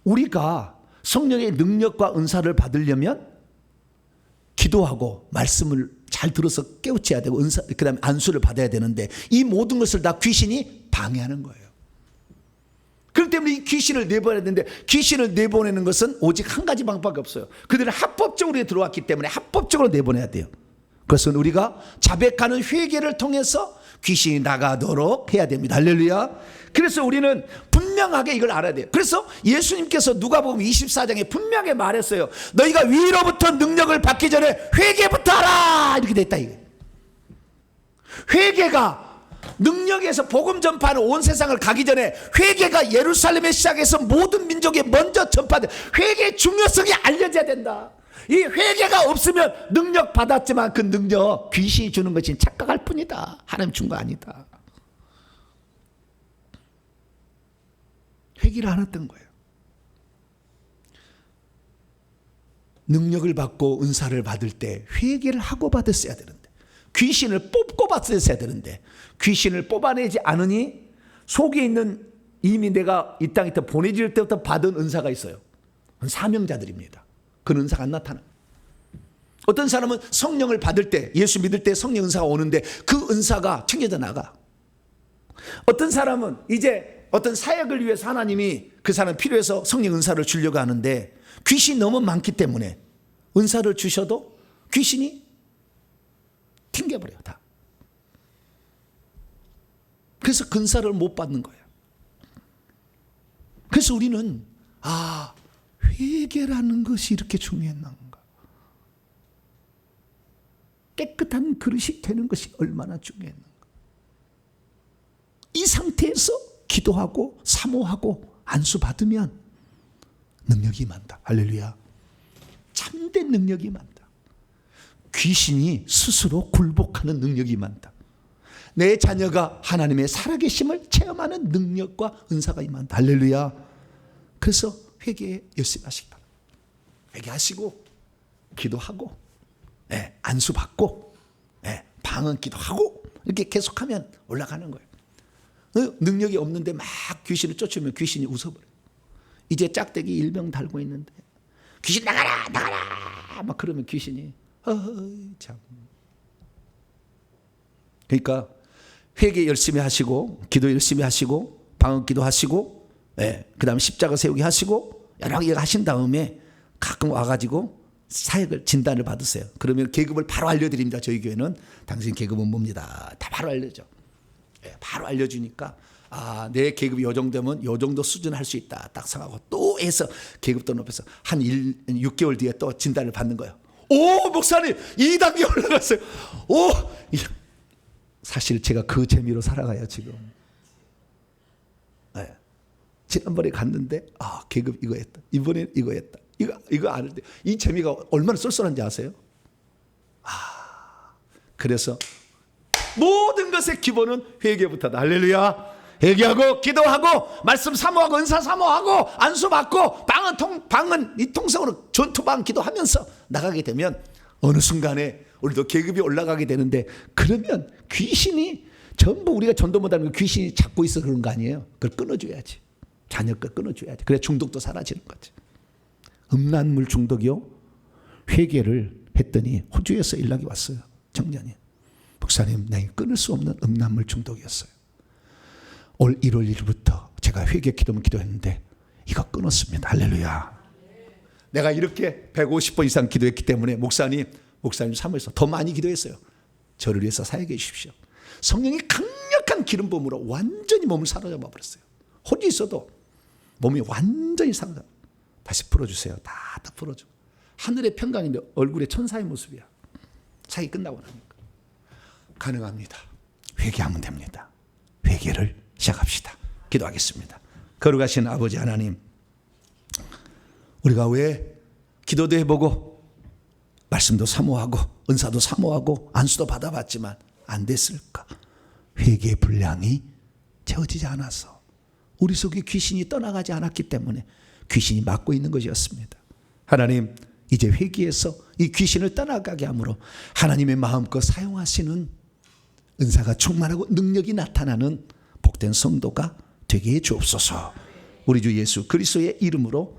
우리가 성령의 능력과 은사를 받으려면 기도하고 말씀을 잘 들어서 깨우쳐야 되고 그 다음에 안수를 받아야 되는데 이 모든 것을 다 귀신이 방해하는 거예요. 그렇기 때문에 이 귀신을 내보내야 되는데 귀신을 내보내는 것은 오직 한 가지 방법밖에 없어요. 그들은 합법적으로 들어왔기 때문에 합법적으로 내보내야 돼요. 그것은 우리가 자백하는 회개를 통해서 귀신이 나가도록 해야 됩니다. 할렐루야. 그래서 우리는 분명하게 이걸 알아야 돼요. 그래서 예수님께서 누가복음 24장에 분명하게 말했어요. 너희가 위로부터 능력을 받기 전에 회개부터 하라. 이렇게 됐다. 이게. 회개가 능력에서 복음 전파는 온 세상을 가기 전에 회개가 예루살렘에 시작해서 모든 민족에 먼저 전파돼. 회개의 중요성이 알려져야 된다. 이 회개가 없으면 능력 받았지만 그 능력 귀신이 주는 것이 착각할 뿐이다. 하나님 준 거 아니다. 회개를 안 했던 거예요. 능력을 받고 은사를 받을 때 회개를 하고 받았어야 되는데 귀신을 뽑고 받았어야 되는데 귀신을 뽑아내지 않으니 속에 있는 이미 내가 이 땅에 보내질 때부터 받은 은사가 있어요. 사명자들입니다. 그 은사가 안 나타나. 어떤 사람은 성령을 받을 때 예수 믿을 때 성령 은사가 오는데 그 은사가 튕겨져 나가. 어떤 사람은 이제 어떤 사역을 위해서 하나님이 그 사람 필요해서 성령 은사를 주려고 하는데 귀신이 너무 많기 때문에 은사를 주셔도 귀신이 튕겨버려요. 다. 그래서 근사를 못 받는 거예요. 그래서 우리는 회개라는 것이 이렇게 중요했는가. 깨끗한 그릇이 되는 것이 얼마나 중요했는가. 이 상태에서 기도하고 사모하고 안수받으면 능력이 많다. 할렐루야. 참된 능력이 많다. 귀신이 스스로 굴복하는 능력이 많다. 내 자녀가 하나님의 살아계심을 체험하는 능력과 은사가 임한다. 할렐루야. 그래서 회개에 열심히 하시기 바랍니다. 회개하시고 기도하고 안수받고 방언 기도하고 이렇게 계속하면 올라가는 거예요. 능력이 없는데 막 귀신을 쫓으면 귀신이 웃어버려요. 이제 짝대기 일병 달고 있는데 귀신 나가라 나가라 막 그러면 귀신이 참. 그러니까 회개 열심히 하시고 기도 열심히 하시고 방언 기도하시고 그 다음에 십자가 세우기 하시고 여러 개 하신 다음에 가끔 와가지고 사역을 진단을 받으세요. 그러면 계급을 바로 알려드립니다. 저희 교회는 당신 계급은 뭡니다. 다 바로 알려줘. 바로 알려주니까 내 계급이 요 정도면 요 정도 수준 할 수 있다. 딱 생각하고 또 해서 계급도 높여서 한 6개월 뒤에 또 진단을 받는 거예요. 오 목사님 2단계 올라갔어요. 오 사실 제가 그 재미로 살아가요 지금. 지난번에 갔는데 계급 이거 했다. 이번에 이거 했다. 이거 안 할 때 이 재미가 얼마나 쏠쏠한지 아세요? 그래서 모든 것의 기본은 회개부터다. 할렐루야. 회개하고 기도하고 말씀 사모하고 은사 사모하고 안수 받고 방은 이 통성으로 전투방 기도하면서 나가게 되면 어느 순간에 우리도 계급이 올라가게 되는데 그러면 귀신이 전부 우리가 전도 못하는 거 귀신이 잡고 있어 그런 거 아니에요. 그걸 끊어줘야지. 자녀 거 끊어줘야지. 그래 중독도 사라지는 거지. 음란물 중독이요. 회개를 했더니 호주에서 연락이 왔어요. 청년이. 목사님 내가 끊을 수 없는 음란물 중독이었어요. 올 1월 1일부터 제가 회개 기도문 기도했는데 이거 끊었습니다. 할렐루야. 내가 이렇게 150번 이상 기도했기 때문에 목사님 사모해서 더 많이 기도했어요. 저를 위해서 사역해 주십시오. 성령이 강력한 강력한 기름 부음으로 완전히 몸을 사로잡아 버렸어요. 혼자 있어도 몸이 완전히 사로잡아. 다시 풀어주세요. 다 풀어줘. 하늘의 평강인데 얼굴에 천사의 모습이야. 자기 끝나고 나니까. 가능합니다. 회개하면 됩니다. 회개를 시작합시다. 기도하겠습니다. 거룩하신 아버지 하나님, 우리가 왜 기도도 해보고 말씀도 사모하고 은사도 사모하고 안수도 받아봤지만 안 됐을까? 회개의 분량이 채워지지 않아서, 우리 속에 귀신이 떠나가지 않았기 때문에 귀신이 막고 있는 것이었습니다. 하나님, 이제 회개해서 이 귀신을 떠나가게 함으로 하나님의 마음껏 사용하시는 은사가 충만하고 능력이 나타나는 복된 성도가 되게 해 주옵소서. 우리 주 예수 그리스도의 이름으로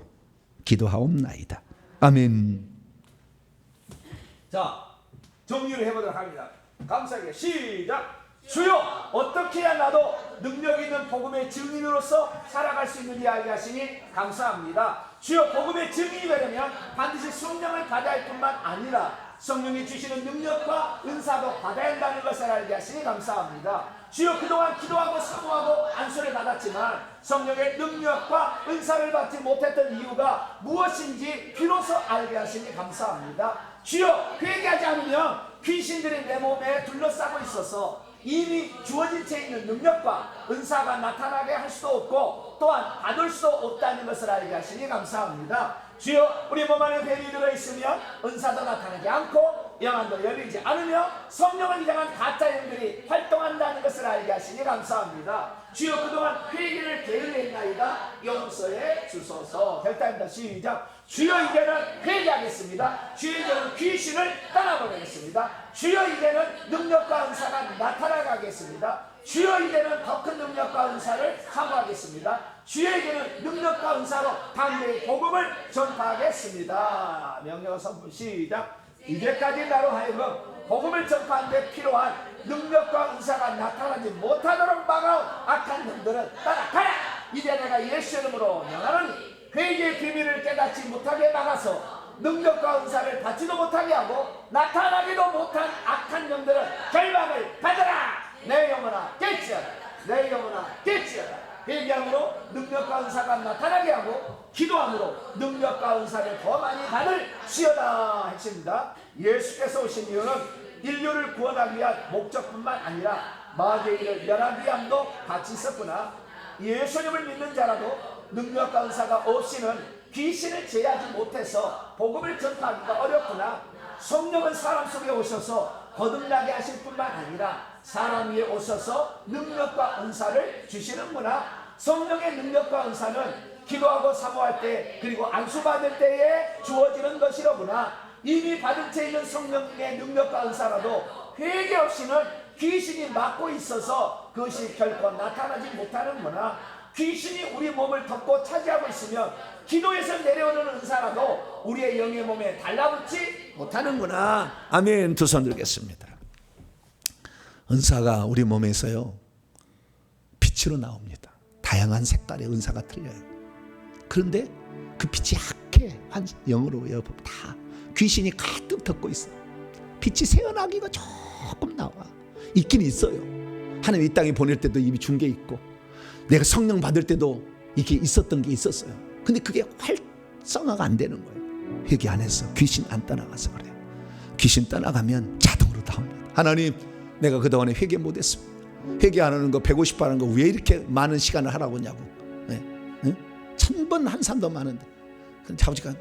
기도하옵나이다. 아멘. 자, 정리를 해보도록 합니다. 감사하게 시작. 주여, 어떻게 해야 나도 능력 있는 복음의 증인으로서 살아갈 수 있는지 알게 하시니 감사합니다. 주여, 복음의 증인이 되려면 반드시 성령을 받아야 할 뿐만 아니라 성령이 주시는 능력과 은사도 받아야 한다는 것을 알게 하시니 감사합니다. 주여, 그동안 기도하고 사모하고 안수를 받았지만 성령의 능력과 은사를 받지 못했던 이유가 무엇인지 비로소 알게 하시니 감사합니다. 주여, 회개하지 않으면 귀신들이 내 몸에 둘러싸고 있어서 이미 주어진 채 있는 능력과 은사가 나타나게 할 수도 없고 또한 받을 수도 없다는 것을 알게 하시니 감사합니다. 주여, 우리 몸 안에 뱀이 들어있으면 은사도 나타나지 않고 영안도 열리지 않으며 성령을 향한 가짜 영들이 활동한다는 것을 알게 하시니 감사합니다. 주여, 그동안 회개를 게을리했나이다. 용서해 주소서. 결단입니다. 시작. 주여, 이제는 회개하겠습니다. 주여, 이제는 귀신을 떠나보내겠습니다. 주여, 이제는 능력과 은사가 나타나가겠습니다. 주여, 이제는 더 큰 능력과 은사를 사모하겠습니다. 주에게는 능력과 은사로 담대히 복음을 전파하겠습니다. 명령 선포 시작. 이제까지 나로 하여금 복음을 전파하는 데 필요한 능력과 은사가 나타나지 못하도록 막아온 악한 놈들은 따라가라. 이제 내가 예수 이름으로 명하노니 회개의 비밀을 깨닫지 못하게 막아서 능력과 은사를 받지도 못하게 하고 나타나기도 못한 악한 놈들은 결박을 받아라. 내 영혼아 깨치어라. 내 영혼아 깨치어라. 회개함으로 능력과 은사가 나타나게 하고 기도함으로 능력과 은사를 더 많이 받을 시어다 했습니다. 예수께서 오신 이유는 인류를 구원하기 위한 목적뿐만 아니라 마귀의 일을 멸하기 위함도 같이 있었구나. 예수님을 믿는 자라도 능력과 은사가 없이는 귀신을 제하지 못해서 복음을 전파하기가 어렵구나. 성령은 사람 속에 오셔서 거듭나게 하실 뿐만 아니라 사람 위에 오셔서 능력과 은사를 주시는구나. 성령의 능력과 은사는 기도하고 사모할 때 그리고 안수받을 때에 주어지는 것이로구나. 이미 받은 채 있는 성령의 능력과 은사라도 회개 없이는 귀신이 막고 있어서 그것이 결코 나타나지 못하는구나. 귀신이 우리 몸을 덮고 차지하고 있으면 기도에서 내려오는 은사라도 우리의 영의 몸에 달라붙지 못하는구나. 아멘. 두 손 들겠습니다. 은사가 우리 몸에서요 빛으로 나옵니다. 다양한 색깔의 은사가 틀려요. 그런데 그 빛이 약해. 한 영으로 여러분 다 귀신이 가득 덮고 있어. 빛이 새어나기가 조금 나와. 있긴 있어요. 하나님 이 땅에 보낼 때도 이미 준 게 있고 내가 성령 받을 때도 이게 있었던 게 있었어요. 근데 그게 활성화가 안 되는 거예요. 회개 안 해서 귀신 안 떠나가서 그래요. 귀신 떠나가면 자동으로 나옵니다. 하나님, 내가 그동안에 회개 못했습니다. 회개 안 하는 거 150번 하는 거 왜 이렇게 많은 시간을 하라고 하냐고. 네? 네? 1000번 한 사람도 많은데 아버지가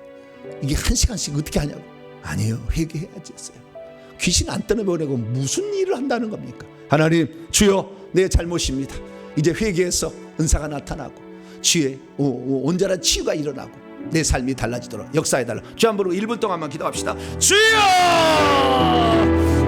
이게 1시간씩 어떻게 하냐고. 아니에요, 회개해야지 했어요. 귀신 안 떠나보내고 무슨 일을 한다는 겁니까? 하나님, 주여, 내 잘못입니다. 이제 회개해서 은사가 나타나고 주의 온전한 치유가 일어나고 내 삶이 달라지도록 역사해달라. 주 한 번 1분 동안만 기도합시다. 주여!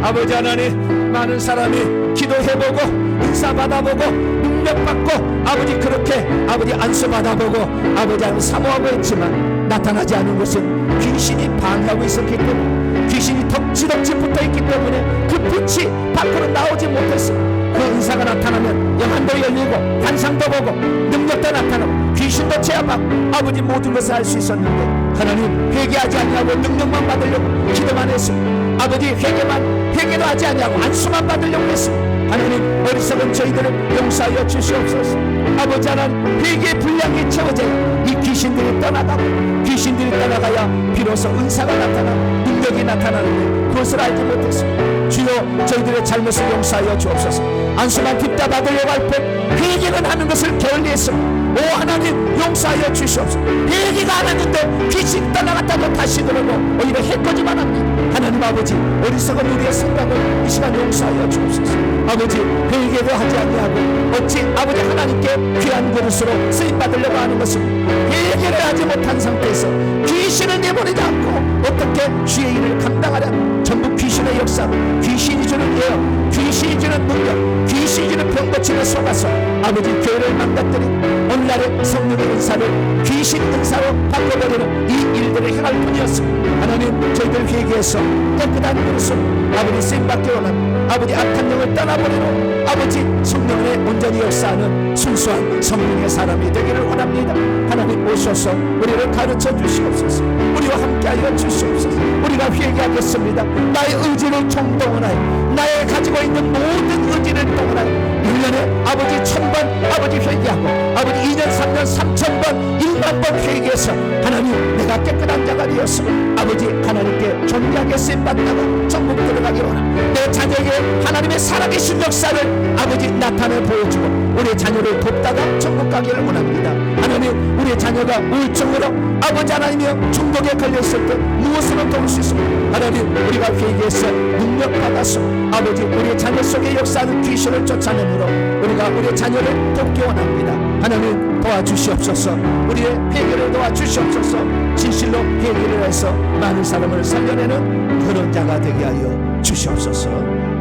아버지 하나님, 많은 사람이 기도해보고 은사 받아보고 능력받고 아버지 그렇게 아버지 안수 받아보고 아버지 하나님 사모하고 했지만 나타나지 않은 것은 귀신이 방해하고 있었기 때문에, 귀신이 덕지덕지 붙어있기 때문에 그 빛이 밖으로 나오지 못했어. 그 은사가 나타나면 영안도 열리고 환상도 보고 능력도 나타나고 귀신도 제압하고 아버지 모든 것을 할 수 있었는데 하나님, 회개하지 않냐고 능력만 받으려고 기도만 했습니다. 아버지 회개도 하지 않냐고 안수만 받으려고 했습니다. 하나님 어리석은 저희들을 용서하여 주시옵소서. 아버지 하나님 회개의 분량이 채워져야 이 귀신들이 떠나가고 귀신들이 떠나가야 비로소 은사가 나타나 능력이 나타나는데 그것을 알지 못했습니다. 주여 저희들의 잘못을 용서하여 주옵소서. 안수만 핍다 받으려고 할 때 회개는 하는 것을 게을리했습니다. 오 하나님 용서하여 주시옵소서. 회개가 안 했는데 귀신 떠나갔다고 다시 들어도 오히려 해코지만 합니다. 하나님 아버지 어리석은 우리의 생각을 이 시간 용서하여 주옵소서. 아버지 회개도 하지 아니하고 어찌 아버지 하나님께 귀한 그릇으로 쓰임받으려고 하는 것입니다. 회개를 하지 못한 상태에서 귀신을 내보내지 않고 어떻게 주의 일을 감당하랴. 전부 귀신의 역사, 귀신이 주는 예언, 귀신이 주는 능력, 귀신이 주는 병 고침에 속아서 아버지 교회를 망가뜨린 오늘날의 성령의 은사를 귀신 은사로 바꿔버리는 이 일들을 행할 뿐이었습니다. 하나님 저희들 회개해서 깨끗한 그릇으로 아버지 쓰임받기 원합니다. 아버지 악한 영을 떠나버리고 아버지 성령의 온전히 역사하는 순수한 성령의 사람이 되기를 원합니다. 하나님 오셔서 우리를 가르쳐 주시옵소서. 우리와 함께하여 주시옵소서. 우리가 회개하겠습니다. 나의 의지를 총동원하여 나의 가지고 있는 모든 의지를 동원하여 1년에 아버지 1000번 아버지 회개하고 아버지 2년 3년 3000번 1만번 회개해서 하나님 내가 깨끗한 자가 되었어 아버지 하나님께 존귀하게 쓰임받다가 천국 들어가기 원합니다. 내 자녀에게 하나님의 살아계신 역사를 아버지 나타내 보여주고 우리 자녀를 돕다가 천국 가기를 원합니다. 하나님 우리 자녀가 우울증으로 아버지 하나님이여 중독에 걸렸을 때 무엇으로 도울 수 있습니까? 하나님 우리가 회개해서 능력받아서 아버지 우리 자녀 속에 역사하는 귀신을 쫓아내므로 우리가 우리 자녀를 돕기 원합니다. 하나님 도와주시옵소서. 우리의 회개를 도와주시옵소서. 진실로 회개를 해서 많은 사람을 살려내는 그런 자가 되게 하여 주시옵소서.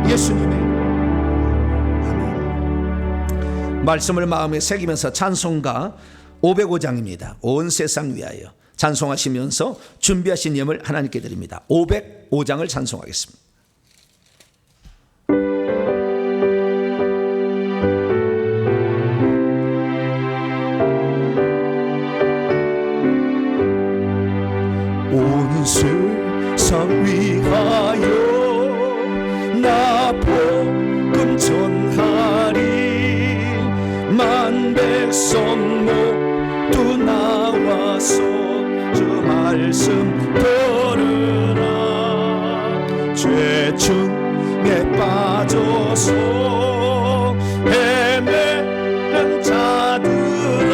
예수님의 아멘. 말씀을 마음에 새기면서 찬송가 505장입니다. 온 세상 위하여 찬송하시면서 준비하신 예물 하나님께 드립니다. 505장을 찬송하겠습니다. 온 세상 위하여 나 복음 전하리 만 백성 모두 나와서 주 말씀 들으라. 죄중에 빠져서 헤매는 자들아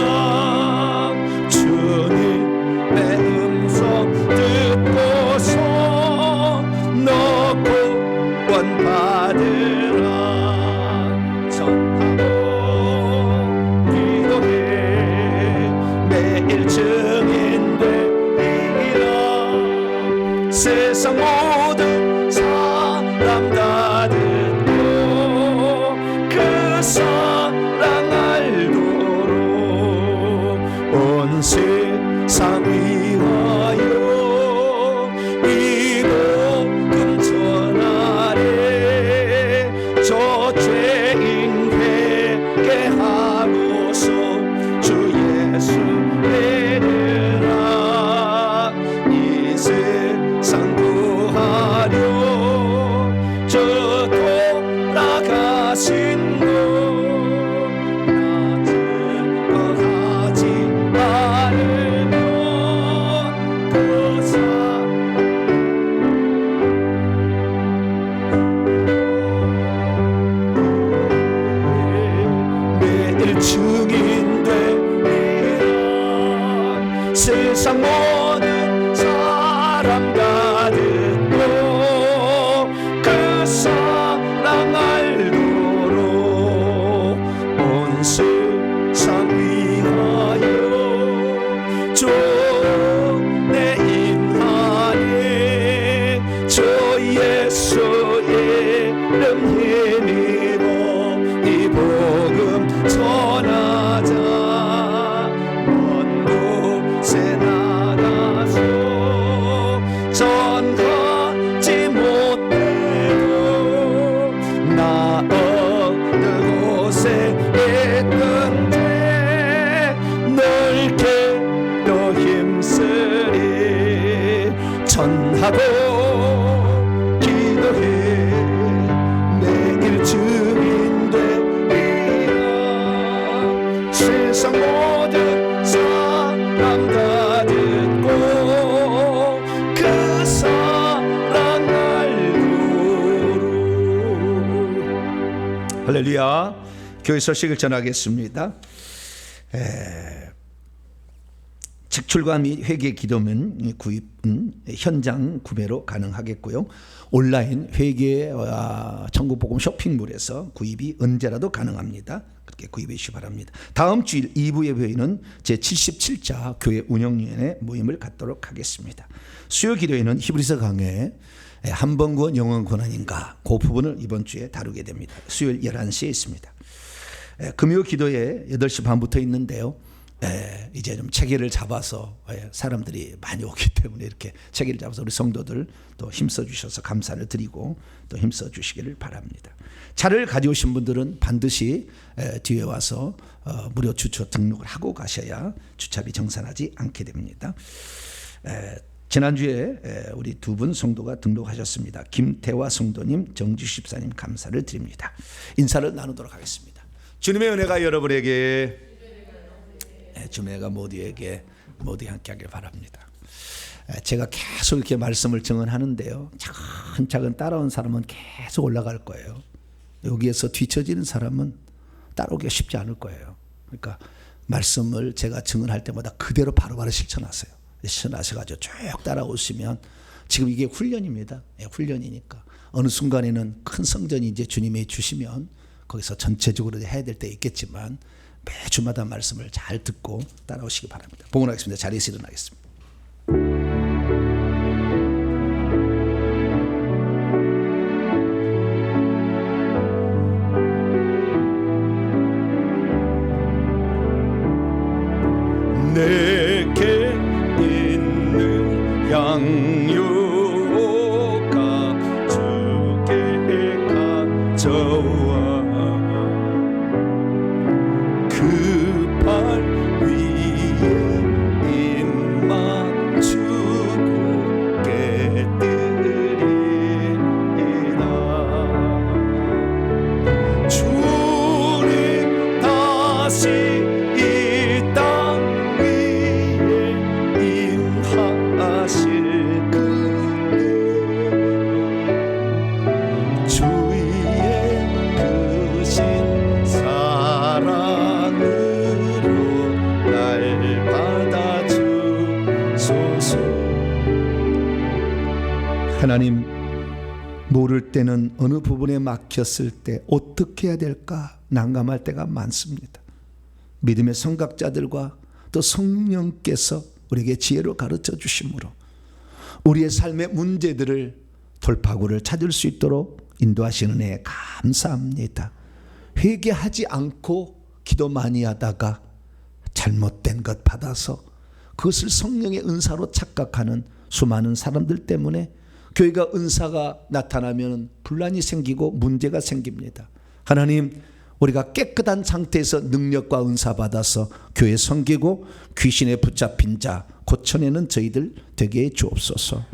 주님의 음성 듣고서 너 구원 받으라. 전하고 기도해 매일 증인되리라. 세상 모든 사람 다 듣고 그 사랑 알도록 온 세상 위하여 이 복음 전하래. 저 죄인 회개하고서 주 예수 믿으라. 이 세상 구하려 저 돌아가신 것 나 증거하지 않으면 그 매일 증인되리라. 세상 모든 사람 다 듣고 그 사랑 알도록 온 세상 위하여 주내 인하네. 주 예수의 이름 힘입어 이 복음 전하자. 먼 곳에 나가 세상 모든 사람 다 듣고 그 사랑 알도록. 할렐루야. 교회 소식을 전하겠습니다. 책출과 및 회계 기도면 구입은 현장 구매로 가능하겠고요. 온라인 회계 천국복음 쇼핑몰에서 구입이 언제라도 가능합니다. 그렇게 구입해 주시기 바랍니다. 다음 주일 2부 예배에는 제77자 교회 운영위원회 모임을 갖도록 하겠습니다. 수요 기도회는 히브리서 강해 한 번 구원 영원 권한인가 그 부분을 이번 주에 다루게 됩니다. 수요일 11시에 있습니다. 금요 기도회 8시 반부터 있는데요. 이제 좀 체계를 잡아서 사람들이 많이 오기 때문에 이렇게 체계를 잡아서 우리 성도들 또 힘써 주셔서 감사를 드리고 또 힘써 주시기를 바랍니다. 차를 가져오신 분들은 반드시 뒤에 와서 무료 주차 등록을 하고 가셔야 주차비 정산하지 않게 됩니다. 지난주에 우리 두 분 성도가 등록하셨습니다. 김태화 성도님, 정지수 집사님 감사를 드립니다. 인사를 나누도록 하겠습니다. 주님의 은혜가 여러분에게 주님의 은혜가 모두에게 모두 함께하길 바랍니다. 제가 계속 이렇게 말씀을 증언하는데요, 차근차근 따라온 사람은 계속 올라갈 거예요. 여기에서 뒤처지는 사람은 따라오기가 쉽지 않을 거예요. 그러니까 말씀을 제가 증언할 때마다 그대로 바로바로 실천하세요. 실천하셔가지고 쭉 따라오시면, 지금 이게 훈련입니다. 훈련이니까 어느 순간에는 큰 성전이 이제 주님이 주시면 거기서 전체적으로 해야 될 때 있겠지만 매주마다 말씀을 잘 듣고 따라오시기 바랍니다. 봉헌하겠습니다. 자리에서 일어나겠습니다. 내게 있는 양육가 주께 가져와 그 발 위에 입 맞추고 깨뜨리리이다. 주님 다시 이 땅 위에 임하실 그때 주의 크신 사랑으로 날 받아주소서. 하나님, 모를 때는 어느 부분에 막혔을 때 어떻게 해야 될까 난감할 때가 많습니다. 믿음의 성각자들과 또 성령께서 우리에게 지혜로 가르쳐 주심으로 우리의 삶의 문제들을 돌파구를 찾을 수 있도록 인도하시는 은혜에 감사합니다. 회개하지 않고 기도 많이 하다가 잘못된 것 받아서 그것을 성령의 은사로 착각하는 수많은 사람들 때문에 교회가 은사가 나타나면 분란이 생기고 문제가 생깁니다. 하나님, 우리가 깨끗한 상태에서 능력과 은사 받아서 교회 섬기고 귀신에 붙잡힌 자 고쳐내는 저희들 되게 해 주옵소서.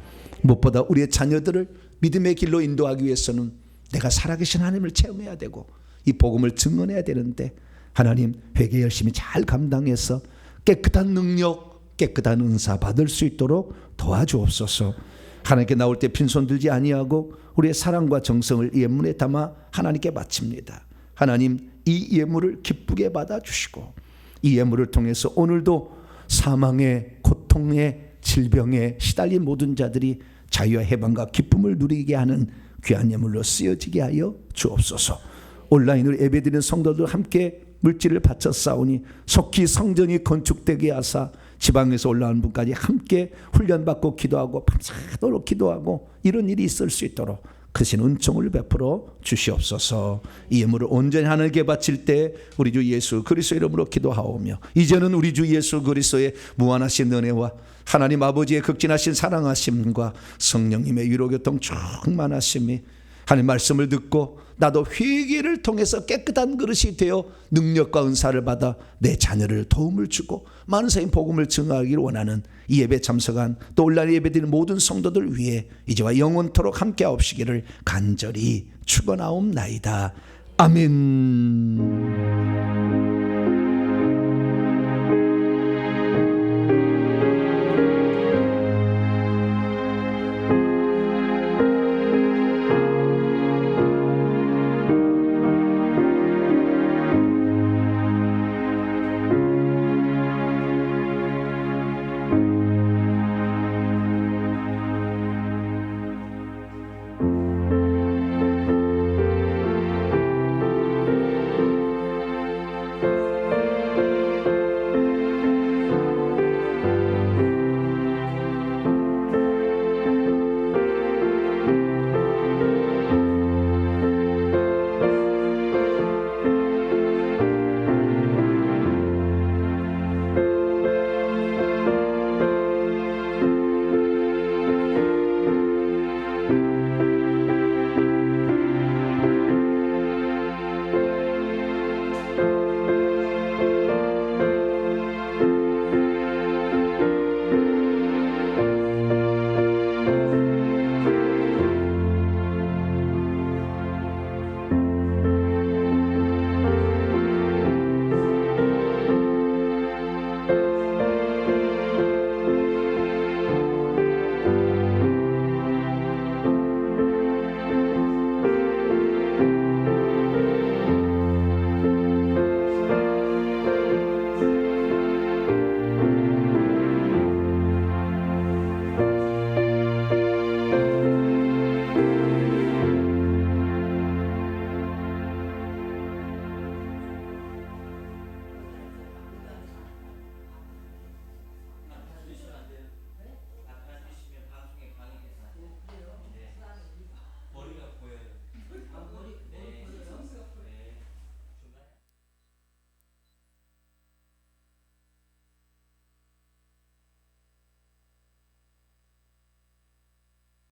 무엇보다 우리의 자녀들을 믿음의 길로 인도하기 위해서는 내가 살아계신 하나님을 체험해야 되고 이 복음을 증언해야 되는데, 하나님, 회개 열심히 잘 감당해서 깨끗한 능력, 깨끗한 은사 받을 수 있도록 도와주옵소서. 하나님께 나올 때 빈손 들지 아니하고 우리의 사랑과 정성을 예물에 담아 하나님께 바칩니다. 하나님, 이 예물을 기쁘게 받아주시고 이 예물을 통해서 오늘도 사망의 고통의 질병에 시달린 모든 자들이 자유와 해방과 기쁨을 누리게 하는 귀한 예물로 쓰여지게 하여 주옵소서. 온라인으로 예배드리는 성도들 함께 물질을 바쳐 싸우니 속히 성전이 건축되게 하사 지방에서 올라온 분까지 함께 훈련받고 기도하고 밤새도록 기도하고 이런 일이 있을 수 있도록 크신 은총을 베풀어 주시옵소서. 이 예물을 온전히 하나님께 바칠 때 우리 주 예수 그리스도 이름으로 기도하오며, 이제는 우리 주 예수 그리스도의 무한하신 은혜와 하나님 아버지의 극진하신 사랑하심과 성령님의 위로교통 충만하심이 하나님 말씀을 듣고 나도 회개를 통해서 깨끗한 그릇이 되어 능력과 은사를 받아 내 자녀를 도움을 주고 많은 사람 복음을 증거하기를 원하는 이 예배 참석한 또 온라인 예배드리는 모든 성도들 위해 이제와 영원토록 함께 하옵시기를 간절히 축원하옵나이다. 아멘.